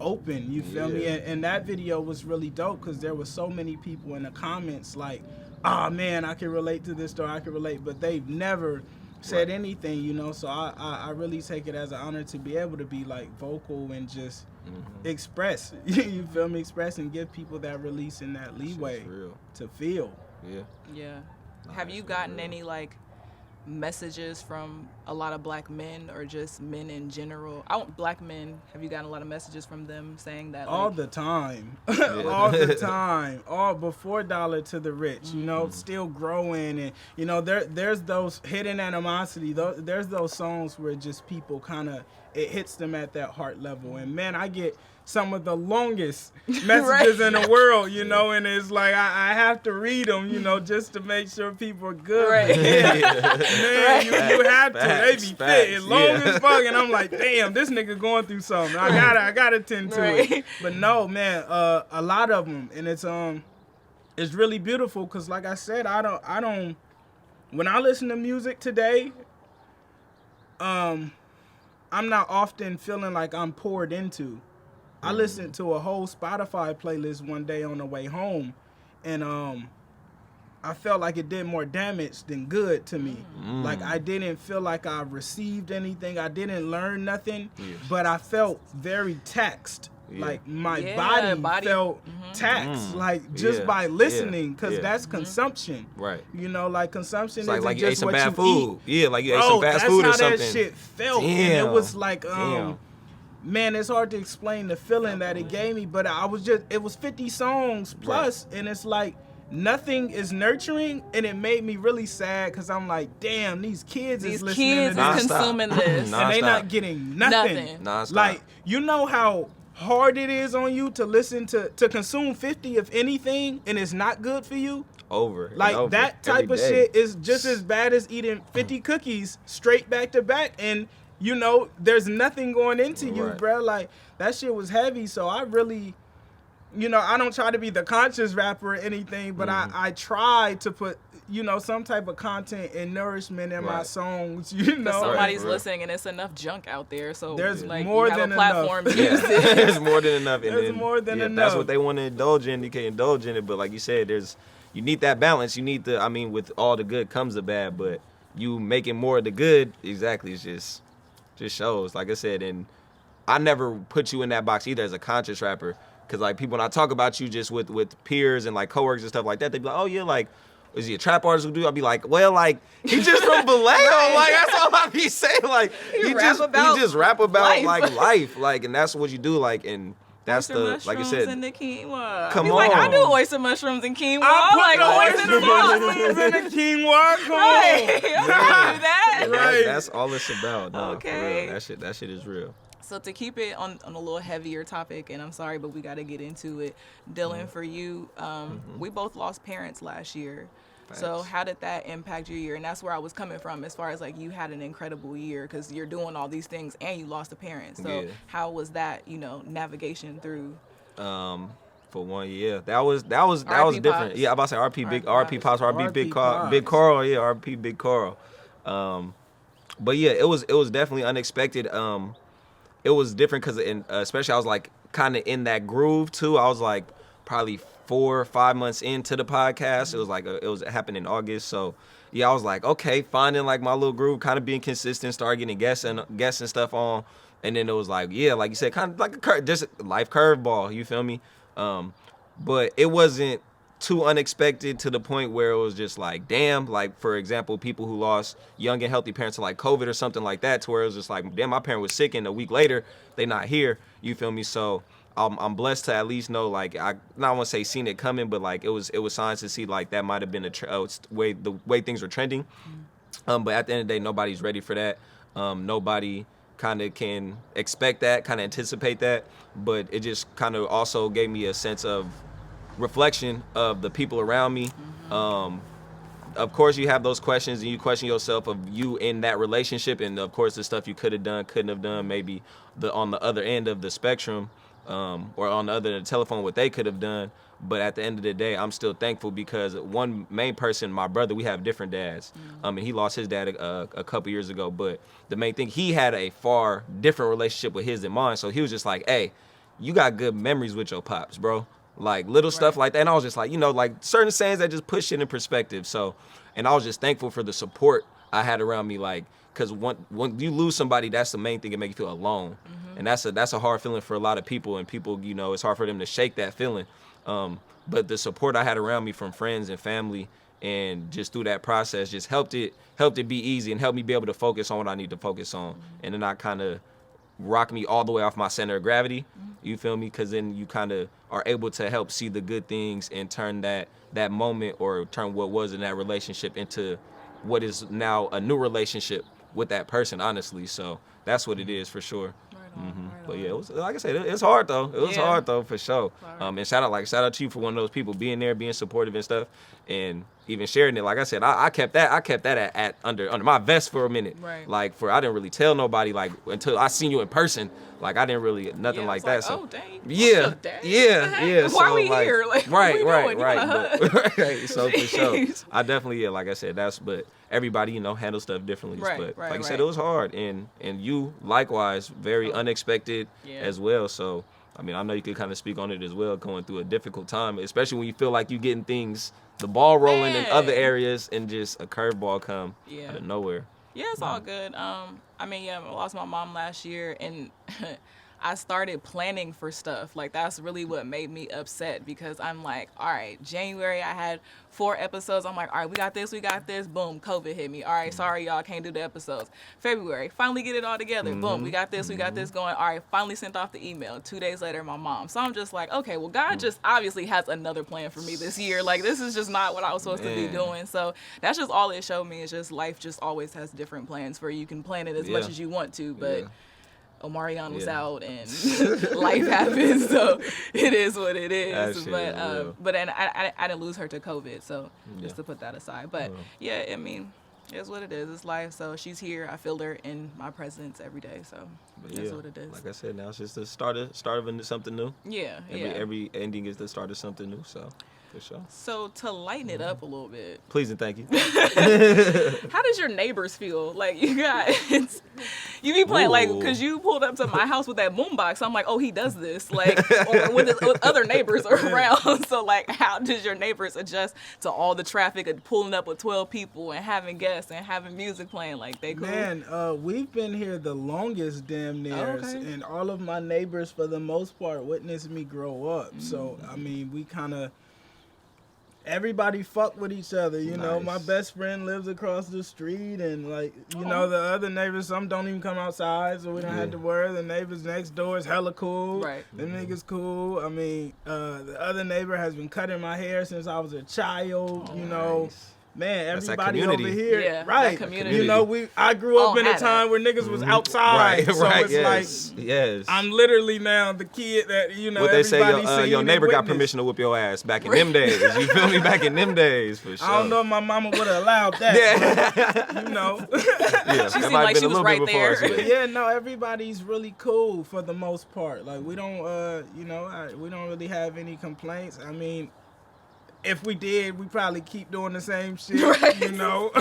open, you feel me? And that video was really dope because there was so many people in the comments like, oh man, I can relate to this story, I can relate, but they've never said anything, so I really take it as an honor to be able to be like vocal and just express, you feel me, express and give people that release and that leeway to feel. Yeah. Have you gotten any like messages from a lot of black men or just men in general? Black men, have you gotten a lot of messages from them saying that? All the time. All the time. All before Dollar to the Rich, still growing. And, there's those hidden animosity. There's those songs where just people kind of, it hits them at that heart level. And, man, I get some of the longest messages in the world, and it's like I have to read them, just to make sure people are good. Right. Man, you have to. They be fit as long as fuck, and I'm like, damn, this nigga going through something. I gotta tend to it. But no, man, a lot of them, and it's really beautiful because, like I said, I don't. When I listen to music today, I'm not often feeling like I'm poured into. I listened to a whole Spotify playlist one day on the way home, and I felt like it did more damage than good to me. Like I didn't feel like I received anything. I didn't learn nothing, but I felt very taxed. Like my body felt taxed, like just by listening, because that's consumption. Right. Like consumption It's isn't like you ate just some what bad you food. eat. Yeah, like you ate some fast food or something. That's how that shit felt. And it was like, man, it's hard to explain the feeling that it gave me, but it was 50 songs plus, and it's like nothing is nurturing, and it made me really sad because I'm like, damn, these kids is listening to this. Consuming this. And they not getting nothing. Non-stop. Like, you know how hard it is on you to listen to consume 50 of anything, and it's not good for you? Like that type of shit is just as bad as eating 50 cookies straight back to back, and there's nothing going into you, bro. Like, that shit was heavy. So I really, I don't try to be the conscious rapper or anything, but I try to put, some type of content and nourishment in my songs, Somebody's listening, and it's enough junk out there. So there's like, more you have than a platform enough. to use it. There's more than enough. There's more than enough. That's what they want to indulge in. You can indulge in it, but like you said, you need that balance. You need with all the good comes the bad, but you making more of the good, exactly, it's just shows, like I said. And I never put you in that box either as a conscious rapper, because like people, when I talk about you just with peers and like coworkers and stuff like that, they be like, oh yeah, like, is he a trap artist who do? I'll be like, well, like, he just from Vallejo. Like, that's all I be saying. Like, he just rap about like life, like, and that's what you do, like, and that's oyster like you said. And the quinoa. Come on. Like, I do oyster mushrooms and quinoa. I put the oyster sauce. mushrooms in the quinoa. Come on. I do that. Right. That's all it's about. No, Okay. For real. That shit is real. So to keep it on a little heavier topic, and I'm sorry, but we got to get into it. Dylan, for you, we both lost parents last year. Facts. So how did that impact your year? And that's where I was coming from, as far as like you had an incredible year because you're doing all these things and you lost a parent. So how was that, navigation through? For 1 year, that was different. Pops. Yeah, I'm about to say RP Pops, RP Big Carl, yeah, RP Big Carl. But yeah, it was definitely unexpected. It was different because especially I was like kind of in that groove too. I was like probably 4 or 5 months into the podcast. It was like it happened in August. So yeah, I was like, okay, finding like my little groove, kind of being consistent, start getting guests and stuff on. And then it was like, yeah, like you said, kind of like just a life curveball, you feel me? But it wasn't too unexpected to the point where it was just like, damn, like for example, people who lost young and healthy parents to like COVID or something like that, to where it was just like, damn, my parent was sick and a week later they not here, you feel me? So I'm blessed to at least know, like, I not want to say seen it coming, but like it was signs to see like that might have been the way things were trending. But at the end of the day, nobody's ready for that. Nobody kind of can expect that, kind of anticipate that. But it just kind of also gave me a sense of reflection of the people around me. of course you have those questions and you question yourself of you in that relationship, and of course the stuff you could have done, couldn't have done, maybe on the other end of the spectrum, or on the other end of the telephone, what they could have done. But at the end of the day, I'm still thankful because one main person, my brother, we have different dads. And he lost his dad a couple years ago. But the main thing, he had a far different relationship with his than mine. So he was just like, hey, you got good memories with your pops, bro. Like little stuff like that. And I was just like, like certain sayings that just push it in perspective. So, and I was just thankful for the support I had around me. Like, because when you lose somebody, that's the main thing that makes you feel alone. And that's a hard feeling for a lot of people. And people, it's hard for them to shake that feeling. But the support I had around me from friends and family and just through that process just helped it be easy and helped me be able to focus on what I need to focus on. And then I kind of rock me all the way off my center of gravity. You feel me? Because then you kind of are able to help see the good things and turn that moment or turn what was in that relationship into what is now a new relationship with that person, honestly. So that's what it is for sure. But yeah, it was, like I said, it's hard though. It was hard though, for sure. And shout out to you for one of those people being there, being supportive and stuff, and even sharing it. Like I said, I kept that at under my vest for a minute. Right. Like I didn't really tell nobody like until I seen you in person. Like I didn't really nothing like that. So oh dang. yeah. Why So, are we like, here? Like, right. But, Right. So for sure, I definitely like I said, but everybody handles stuff differently. But like you said, it was hard, and you likewise very unexpected as well. So I mean, I know you could kind of speak on it as well, going through a difficult time, especially when you feel like you're getting the ball rolling in other areas, and just a curveball come out of nowhere. Yeah, it's all good. I mean, I lost my mom last year, and I started planning for stuff. Like, that's really what made me upset, because I'm like, all right, January, I had 4 episodes. I'm like, all right, we got this. Boom, COVID hit me. All right, sorry, y'all, can't do the episodes. February, finally get it all together. Boom, we got this going. All right, finally sent off the email. 2 days later, my mom. So I'm just like, okay, well, God just obviously has another plan for me this year. Like, this is just not what I was supposed to be doing. So that's just all it showed me. It's just life just always has different plans for you. You can plan it as much as you want to, but Omarion was out and life happens, so it is what it is. But and I didn't lose her to COVID, so just to put that aside. But yeah, I mean, it's what it is. It's life. So she's here. I feel her in my presence every day. So that's what it is. Like I said, now it's just the start of something new. Yeah. Every ending is the start of something new. So. For sure. So to lighten it up a little bit. Please and thank you. How does your neighbors feel? Like, you be playing, like, because you pulled up to my house with that boombox. I'm like, oh, he does this, like, with other neighbors around. So, like, how does your neighbors adjust to all the traffic of pulling up with 12 people and having guests and having music playing? Like, they cool? Man, we've been here the longest damn near, and all of my neighbors, for the most part, witnessed me grow up. So, I mean, we kind of... Everybody fuck with each other, you know. My best friend lives across the street, and like, you know, the other neighbors, some don't even come outside, so we don't have to worry. The neighbors next door is hella cool. Right. Them niggas cool. I mean, the other neighbor has been cutting my hair since I was a child, you know. Man, everybody over here, right? You know, I grew up in a time where niggas was outside, so it's like, I'm literally now the kid that what they say, your neighbor got permission to whoop your ass back in them days. You feel me? Back in them days, for sure. I don't know if my mama would have allowed that, but, you know. She seemed like she was right there. But yeah, no, everybody's really cool for the most part. Like, we don't, we don't really have any complaints. I mean, if we did, we probably keep doing the same shit, you know.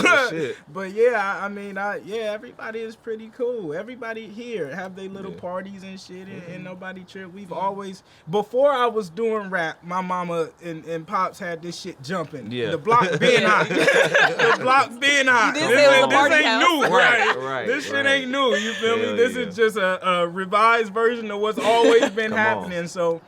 But yeah, I mean, everybody is pretty cool. Everybody here have their little parties and shit, and nobody trip. We've always, before I was doing rap, my mama and pops had this shit jumping. The block being hot. The block being hot. This ain't new, right? This shit ain't new. You feel me? This is just a revised version of what's always been happening. So.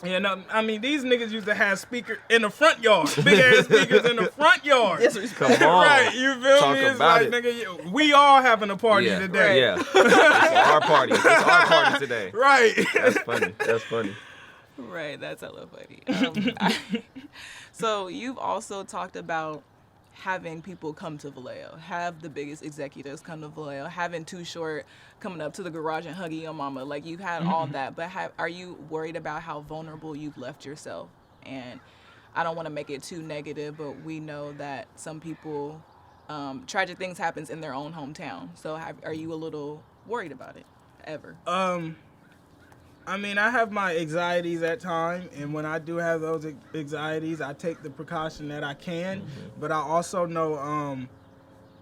You know, I mean, these niggas used to have speakers in the front yard, big ass speakers in the front yard. Come on, right? You feel me? It's like, nigga, we all having a party today. It's our party. It's our party today. Right. That's funny. Right. That's hella funny. So you've also talked about having people come to Vallejo, have the biggest executives come to Vallejo, having Too Short coming up to the garage and hugging your mama. Like, you've had all that, but are you worried about how vulnerable you've left yourself? And I don't want to make it too negative, but we know that some people, tragic things happens in their own hometown. So are you a little worried about it ever? I mean, I have my anxieties at times, and when I do have those anxieties, I take the precaution that I can. But I also know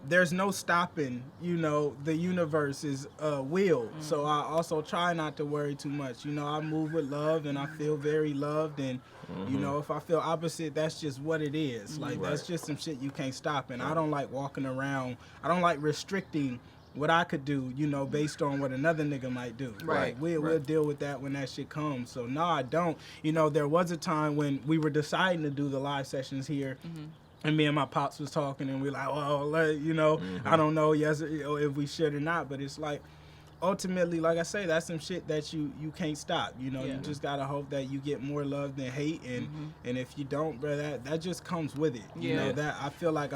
there's no stopping, the universe's will. So I also try not to worry too much. I move with love, and I feel very loved. And, if I feel opposite, that's just what it is. Like, that's just some shit you can't stop. And I don't like walking around. I don't like restricting what I could do, based on what another nigga might do. Right. Like, we'll deal with that when that shit comes. So, no, I don't. There was a time when we were deciding to do the live sessions here. And me and my pops was talking, and we're like, well, I don't know if we should or not. But it's like, ultimately, like I say, that's some shit that you can't stop. You just got to hope that you get more love than hate. And if you don't, bro, that just comes with it. That I feel like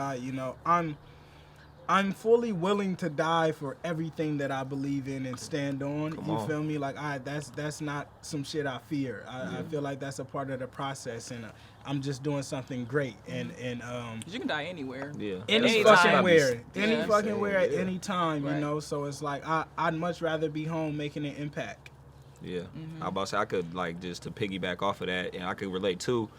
I'm fully willing to die for everything that I believe in and stand on. You feel me? Like, that's not some shit I fear. I feel like that's a part of the process, and I'm just doing something great. And you can die anywhere. Yeah. Any fucking where, at any time. So it's like I'd much rather be home making an impact. Yeah, I about to say I could just to piggyback off of that, and I could relate too.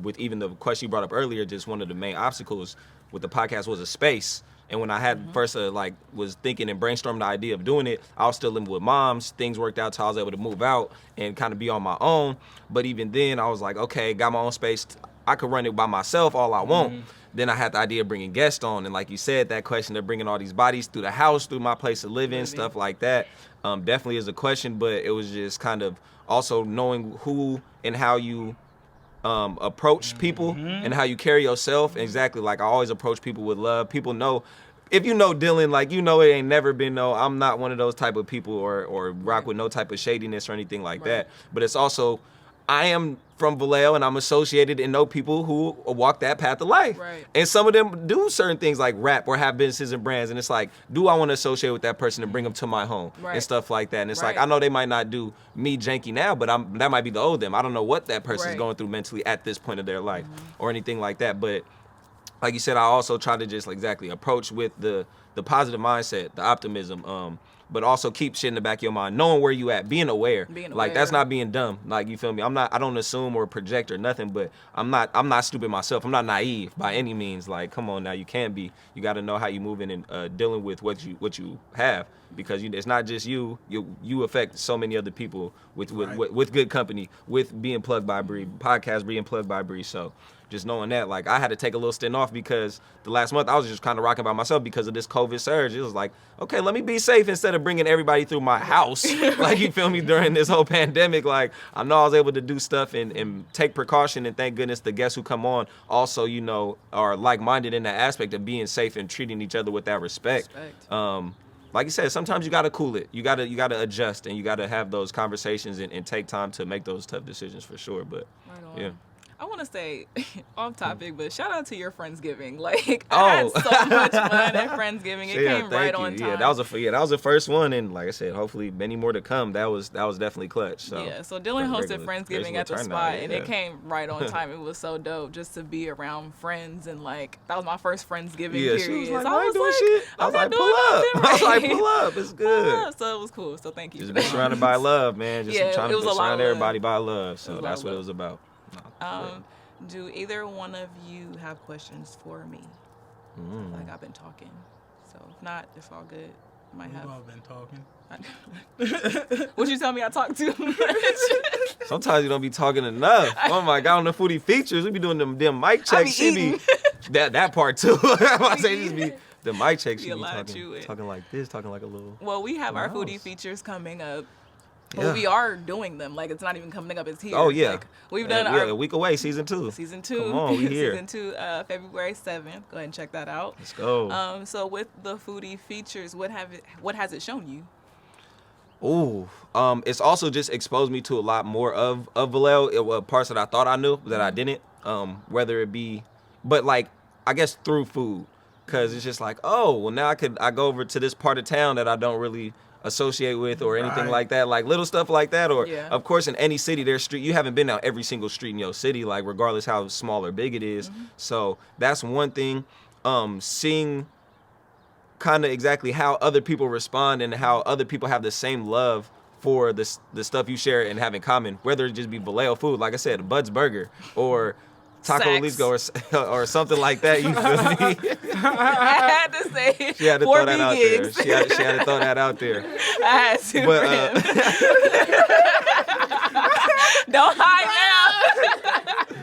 With even the question you brought up earlier, just one of the main obstacles with the podcast was a space. And when I had first was thinking and brainstorming the idea of doing it, I was still living with moms. Things worked out till I was able to move out and kind of be on my own. But even then, I was like, okay, got my own space. I could run it by myself all I want. Then I had the idea of bringing guests on. And like you said, that question of bringing all these bodies through the house, through my place of living, stuff like that, definitely is a question. But it was just kind of also knowing who and how you approach people and how you carry yourself. Exactly. Like, I always approach people with love. People know, if you know Dylan, like, it ain't never been I'm not one of those type of people or rock with no type of shadiness or anything like that. But it's also, I am from Vallejo, and I'm associated and know people who walk that path of life. Right. And some of them do certain things like rap or have businesses and brands. And it's like, do I want to associate with that person and bring them to my home and stuff like that? And it's like, I know they might not do me janky now, but that might be the old them. I don't know what that person's going through mentally at this point of their life or anything like that. But like you said, I also try to just approach with the positive mindset, the optimism, but also keep shit in the back of your mind, knowing where you at, being aware. Like, that's not being dumb. Like, you feel me? I don't assume or project or nothing, but I'm not stupid myself. I'm not naive by any means. Like, come on now, you can't be. You got to know how you moving and dealing with what you have, because it's not just you affect so many other people with good company, with being plugged by BRI, podcast being plugged by BRI. So just knowing that, like, I had to take a little stint off because the last month I was just kind of rocking by myself because of this COVID surge. It was like, okay, let me be safe instead of bringing everybody through my house. Like, you feel me, during this whole pandemic. Like, I know I was able to do stuff and take precaution, and thank goodness the guests who come on also, are like-minded in that aspect of being safe and treating each other with that respect. Like you said, sometimes you got to cool it. You got to adjust, and you got to have those conversations and take time to make those tough decisions for sure. But, yeah. I want to stay off topic, but shout out to your Friendsgiving. Like, I had so much fun at Friendsgiving. It came right on time. Yeah, that was the first one, and like I said, hopefully many more to come. That was definitely clutch. So so Dylan hosted Friendsgiving at the spot, and it came right on time. It was so dope just to be around friends, and like, that was my first Friendsgiving period. She was like, so I was doing like, shit. I was like, pull up. I was like, pull up. It's good. So it was cool. So thank you. Just be surrounded by love, man. Just trying to surround everybody by love. So that's what it was about. Do either one of you have questions for me? I feel like I've been talking. So if not, it's all good. Might have. We've all been talking. What you tell me I talk too much? Sometimes you don't be talking enough. Oh my God, on the foodie features, we be doing them mic checks. She be that part too. I say just be the mic checks. She be talking like this, talking like a little. Well, we have our foodie features coming up. Well, we are doing them. Like, it's not even coming up. It's here. Oh, yeah. Like, we've done a week away, season 2. Season 2. Come on, we here. Season 2, February 7th. Go ahead and check that out. Let's go. So with the foodie features, what has it shown you? Ooh, it's also just exposed me to a lot more of Vallejo. It was parts that I thought I knew that I didn't. Whether it be, but like, I guess through food, because it's just like, oh, well, now I go over to this part of town that I don't really associate with or anything like that, like little stuff like that. Or of course in any city there's street, you haven't been down every single street in your city, like regardless how small or big it is. So that's one thing. Seeing kind of exactly how other people respond and how other people have the same love for the stuff you share and have in common, whether it just be Vallejo food, like I said, Bud's Burger, or Taco Lisco, or something like that. You feel me? I had to say it. She had to throw that out there. She had to throw that out there. I had to. But, don't hide now.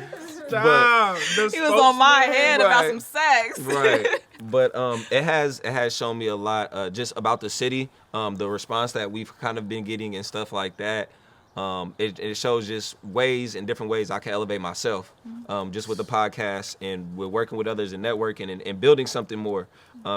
Stop. He was on my head about some sex. Right. But it has shown me a lot just about the city, the response that we've kind of been getting and stuff like that. It shows just ways and different ways I can elevate myself, just with the podcast and with working with others and networking and building something more,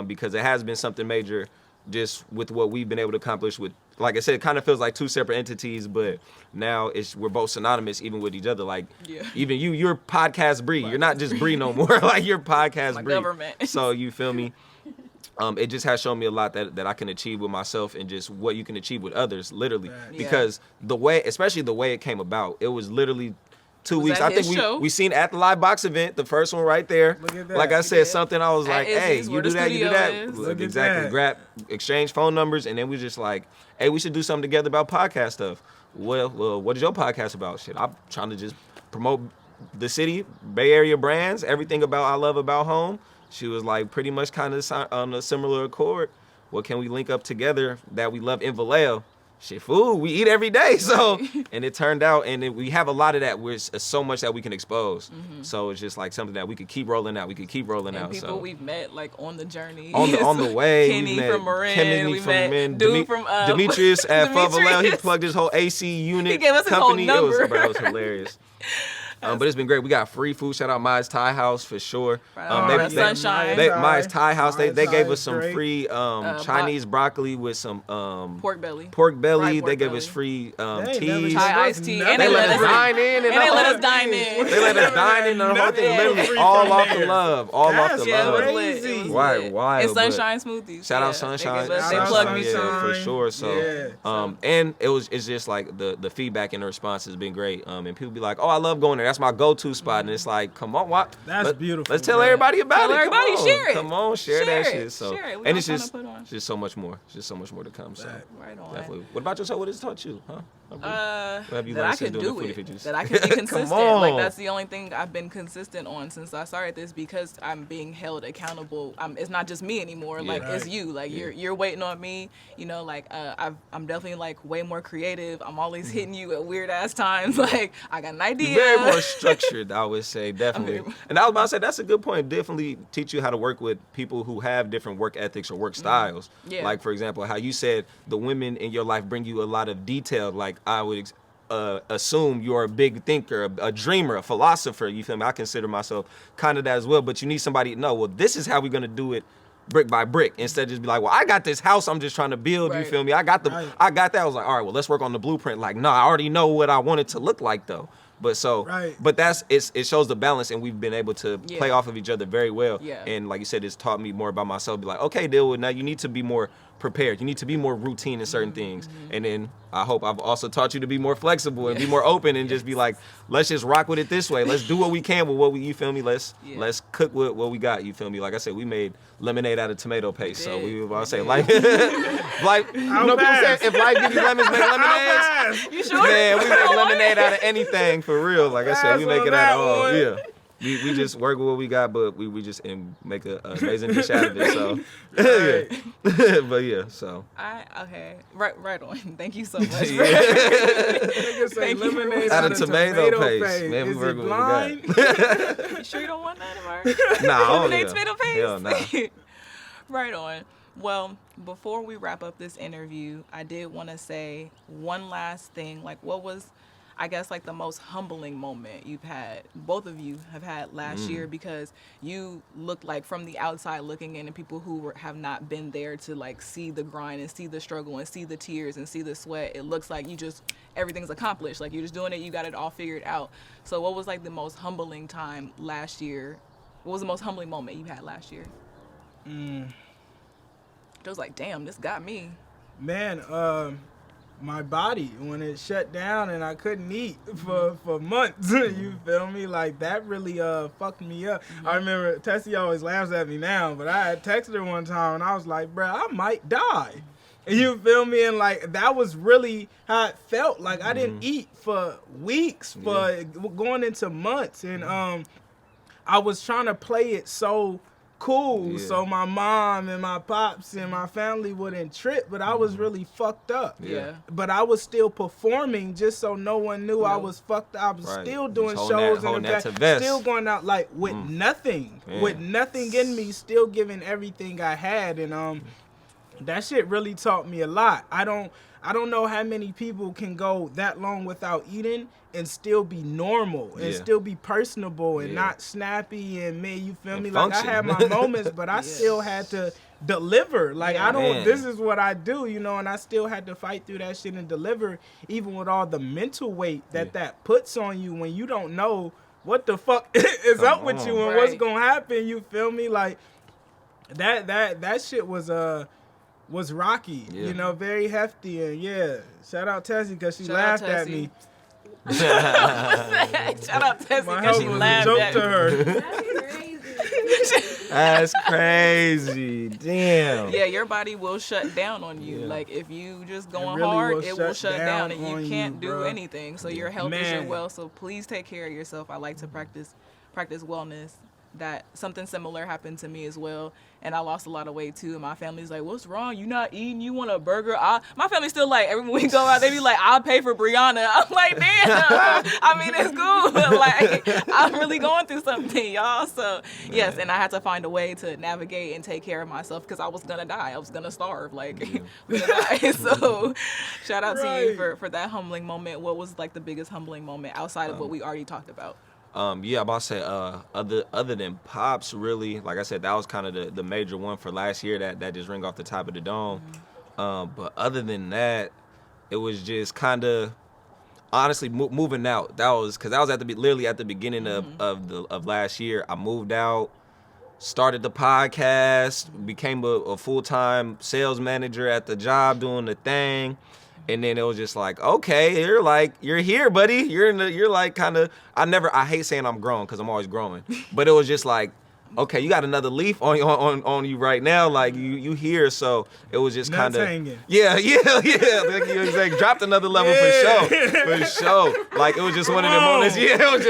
because it has been something major just with what we've been able to accomplish with, like I said, it kind of feels like two separate entities, but now we're both synonymous even with each other. Like even you're podcast BRI. You're not just BRI no more. Like you're podcast BRI. Government. So you feel me? It just has shown me a lot that I can achieve with myself and just what you can achieve with others, literally. Because especially the way it came about, it was literally 2 weeks. I think we seen at the live box event, the first one right there. Look at that. Like I said, something I was like, hey, you do that, you do that. Look Exactly. at that. Grab, exchange phone numbers, and then we just like, hey, we should do something together about podcast stuff. Well, what is your podcast about? Shit, I'm trying to just promote the city, Bay Area brands, everything about I love about home. She was like pretty much kind of on a similar accord. What can we link up together that we love in Vallejo? Shit, food, we eat every day. So, and it turned out, and we have a lot of that where it's so much that we can expose. So it's just like something that we could keep rolling out. And people we've met like on the journey. On the way. Kenny from Marin. We met Marin. Dude from Demetrius at Vallejo. He plugged his whole AC unit. He gave us company. his whole number. It was hilarious. But it's been great. We got free food. Shout out Maya's Thai House for sure. Sunshine. Maya's Thai House. They gave us some great. free Chinese broccoli with some pork belly. They gave us free teas. Thai iced tea. And They let us dine in. And they let us dine in. They let us dine in the whole thing. Literally all off the love. All off the Yeah, love. it was lit. It was Right, lit. wild. And Sunshine Smoothies. Shout out Sunshine. They Shout out plugged me Sunshine. too. For sure. So, Yeah. and it's just like the feedback and the response has been great. And people be like, oh, I love going there. That's my go-to spot. And it's like, come on, what? That's beautiful. Let's tell everybody about Tell it. everybody, Come on. share it. Come on, share that Share shit. it. So, Share it. We and got it's something just to put on. just so much more. Just so much more to come. So, Right on. definitely. What about yourself? What has it taught you? Huh? What have you That learned I since can doing do the it. Foodie Features? That I can be consistent. on. Like that's the only thing I've been consistent on since I started this, because I'm being held accountable. It's not just me anymore. Like it's you. Like you're waiting on me. You know, like I'm definitely like way more creative. I'm always hitting you at weird ass times. Like I got an idea. Very more structured, I would say, definitely. And I was about to say that's a good point. Definitely teach you how to work with people who have different work ethics or work styles. Yeah. Like for example, how you said the women in your life bring you a lot of detail. Like I would assume you're a big thinker, a dreamer, a philosopher. You feel me? I consider myself kind of that as well. But you need somebody to know, well, this is how we're gonna do it. Brick by brick, instead of just be like, well, I got this house I'm just trying to build. You feel me? I got that. I was like, all right, well, let's work on the blueprint. Like, no, I already know what I want it to look like though. But but it shows the balance, and we've been able to play off of each other very well. Yeah. And like you said, it's taught me more about myself. Be like, okay, deal with now. You need to be more prepared. You need to be more routine in certain things. And then I hope I've also taught you to be more flexible and be more open and just be like, let's just rock with it this way. Let's do what we can with what we, you feel me? Let's cook with what we got. You feel me? Like I said, we made lemonade out of tomato paste. So we were about to say like people say if life gives you lemons, make lemonades. You sure? Man, we make lemonade out of anything for real. Like I said, we make it out of all. Yeah. We just work with what we got, but we just make an amazing dish out of it. So, but yeah, so. Right on. Thank you so much. Niggas say Thank you. lemonade Out of tomato paste. Man, we Is work it with what we blind? got. You sure you don't want that, Amar? Nah, Lemonade tomato paste? Hell nah. Right on. Well, before we wrap up this interview, I did want to say one last thing. Like, what was, I guess, like the most humbling moment you've had, both of you have had last year, because you look like from the outside looking in, and people who have not been there to like see the grind and see the struggle and see the tears and see the sweat, it looks like you just, everything's accomplished. Like you're just doing it, you got it all figured out. So what was like the most humbling time last year? What was the most humbling moment you had last year? It was like, damn, this got me. Man, my body, when it shut down and I couldn't eat for months, you feel me? Like, that really fucked me up. I remember Tessie always laughs at me now, but I had texted her one time and I was like, bruh, I might die. You feel me? And like, that was really how it felt. Like, I didn't eat for weeks, for going into months. And I was trying to play it so cool, so my mom and my pops and my family wouldn't trip, but I was really fucked up. But I was still performing just so no one knew I was fucked up. I was still doing shows in the back, still going out like with nothing, with nothing in me, still giving everything I had. And that shit really taught me a lot. I don't know how many people can go that long without eating and still be normal and still be personable and not snappy and you feel me? Function. Like, I had my moments, but I still had to deliver. Like, this is what I do, you know, and I still had to fight through that shit and deliver, even with all the mental weight that puts on you when you don't know what the fuck is up with you and what's gonna happen, you feel me? Like, that shit was rocky, you know, very hefty. And shout out Tessie because she laughed at me. Shout out Tessie because she laughed at me. Her. That's crazy. Damn. Yeah, your body will shut down on you. Like, if you just going hard, it will shut down and you can't do anything. So your health is your wealth. So please take care of yourself. I like to practice wellness. That something similar happened to me as well, and I lost a lot of weight too. And my family's like, "What's wrong? You not eating? You want a burger?" My family's still like, every when we go out, they be like, "I'll pay for Brianna." I'm like, "Damn, I mean, it's cool." Like, I'm really going through something, y'all. So yes, and I had to find a way to navigate and take care of myself because I was gonna die. I was gonna starve. Like, gonna die. So shout out to you for that humbling moment. What was like the biggest humbling moment outside of what we already talked about? I'm about to say, other than Pops, really, like I said, that was kind of the major one for last year that just ring off the top of the dome. But other than that, it was just kind of, honestly, moving out. That was, because I was literally at the beginning of last year. I moved out, started the podcast, became a full-time sales manager at the job doing the thing. And then it was just like, okay, you're here, buddy. You're like kind of, I hate saying I'm grown because I'm always growing. But it was just like, okay, you got another leaf on you right now. Like, you here. So it was just kind of, yeah. Like, dropped another level for sure. Like, it was just one of them moments. Yeah, it was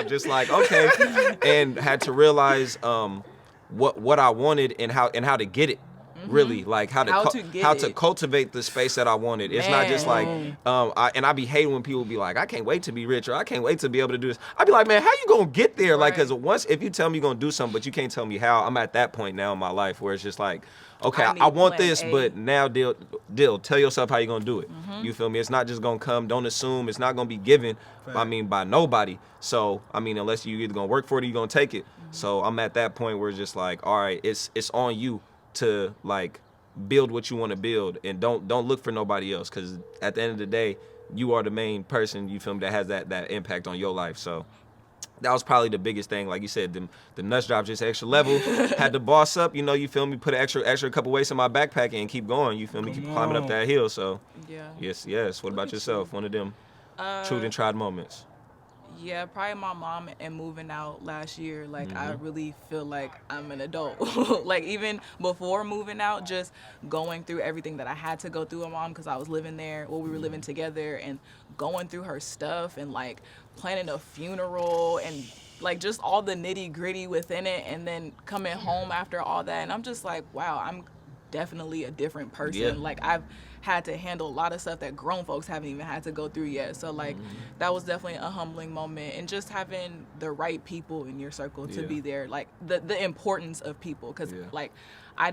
just like, okay. And had to realize what I wanted and how to get it. Really, like how to cultivate the space that I wanted. It's not just like I be hating when people be like, I can't wait to be rich, or I can't wait to be able to do this. I be like, man, how you gonna get there? Like, because if you tell me you're gonna do something but you can't tell me how, I'm at that point now in my life where it's just like, okay, I want this, but now deal, tell yourself how you're gonna do it. You feel me? It's not just gonna come. Don't assume it's not gonna be given. I mean, by nobody. So I mean, unless you either gonna work for it or you gonna take it. So I'm at that point where it's just like, all right, it's on you to like build what you want to build, and don't look for nobody else, because at the end of the day, you are the main person, you feel me, that has that impact on your life. So that was probably the biggest thing. Like you said, the nuts dropped just extra level. Had to boss up, you feel me, put an extra couple weights in my backpack and keep going, you feel me, keep climbing up that hill. So yes. What about yourself? One of them true and tried moments. Yeah, probably my mom and moving out last year. Like, I really feel like I'm an adult. Like, even before moving out, just going through everything that I had to go through with mom because I was living there. Well, we were living together, and going through her stuff and like planning a funeral and like just all the nitty gritty within it, and then coming home after all that. And I'm just like, wow, I'm definitely a different person. Yeah. Like, I've had to handle a lot of stuff that grown folks haven't even had to go through yet. So like that was definitely a humbling moment, and just having the right people in your circle to be there, like the importance of people, because like I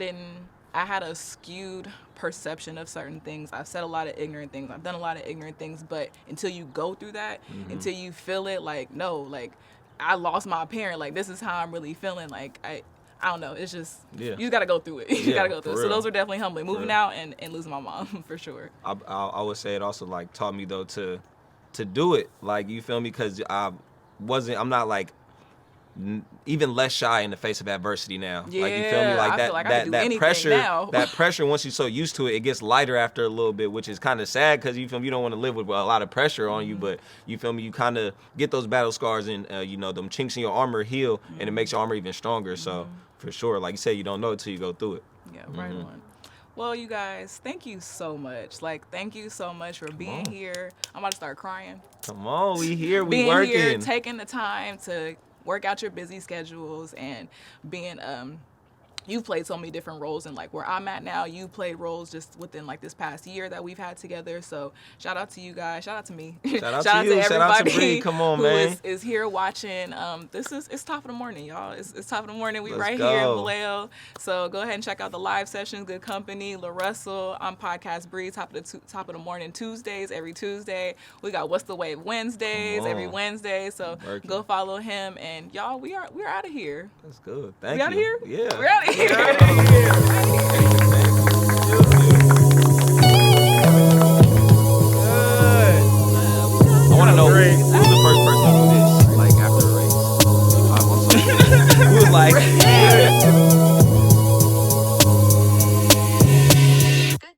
had a skewed perception of certain things. I've said a lot of ignorant things. I've done a lot of ignorant things, but until you go through that, until you feel it, like, no, like I lost my parent, like this is how I'm really feeling. Like I don't know. It's just, you just got to go through it. You got to go through it. So those were definitely humbling. Moving out and losing my mom, for sure. I would say it also, like, taught me, though, to do it. Like, you feel me? Because I'm not, like, even less shy in the face of adversity now. Yeah, like, you feel me? Like I that, feel like I that, can do that anything pressure, now. that pressure. Once you're so used to it, it gets lighter after a little bit, which is kind of sad because you feel me, you don't want to live with a lot of pressure on you. But you feel me, you kind of get those battle scars and you know, them chinks in your armor heal, and it makes your armor even stronger. So for sure, like you said, you don't know it till you go through it. Yeah, right on. Well, you guys, thank you so much. Like, thank you so much for being here. I'm about to start crying. Come on, we here, we Being working. here, taking the time to work out your busy schedules and being you've played so many different roles, and like where I'm at now, you played roles just within like this past year that we've had together. So shout out to you guys. Shout out to me. Shout out to you. To Shout out to everybody Bree. Come on, who man. is here watching. It's top of the morning, y'all. It's top of the morning. We Let's right go. here in Vallejo. So go ahead and check out the live sessions. Good company. LARUSSELL. I'm Podcast Bree. Top of the morning Tuesdays. Every Tuesday. We got What's the Wave Wednesdays. Every Wednesday. So go follow him. And y'all, we're out of here. That's good. Thank We out of here? Yeah. We're out of here. I want to know who's the first person to do this, like after a race. I'm sorry. Who was like,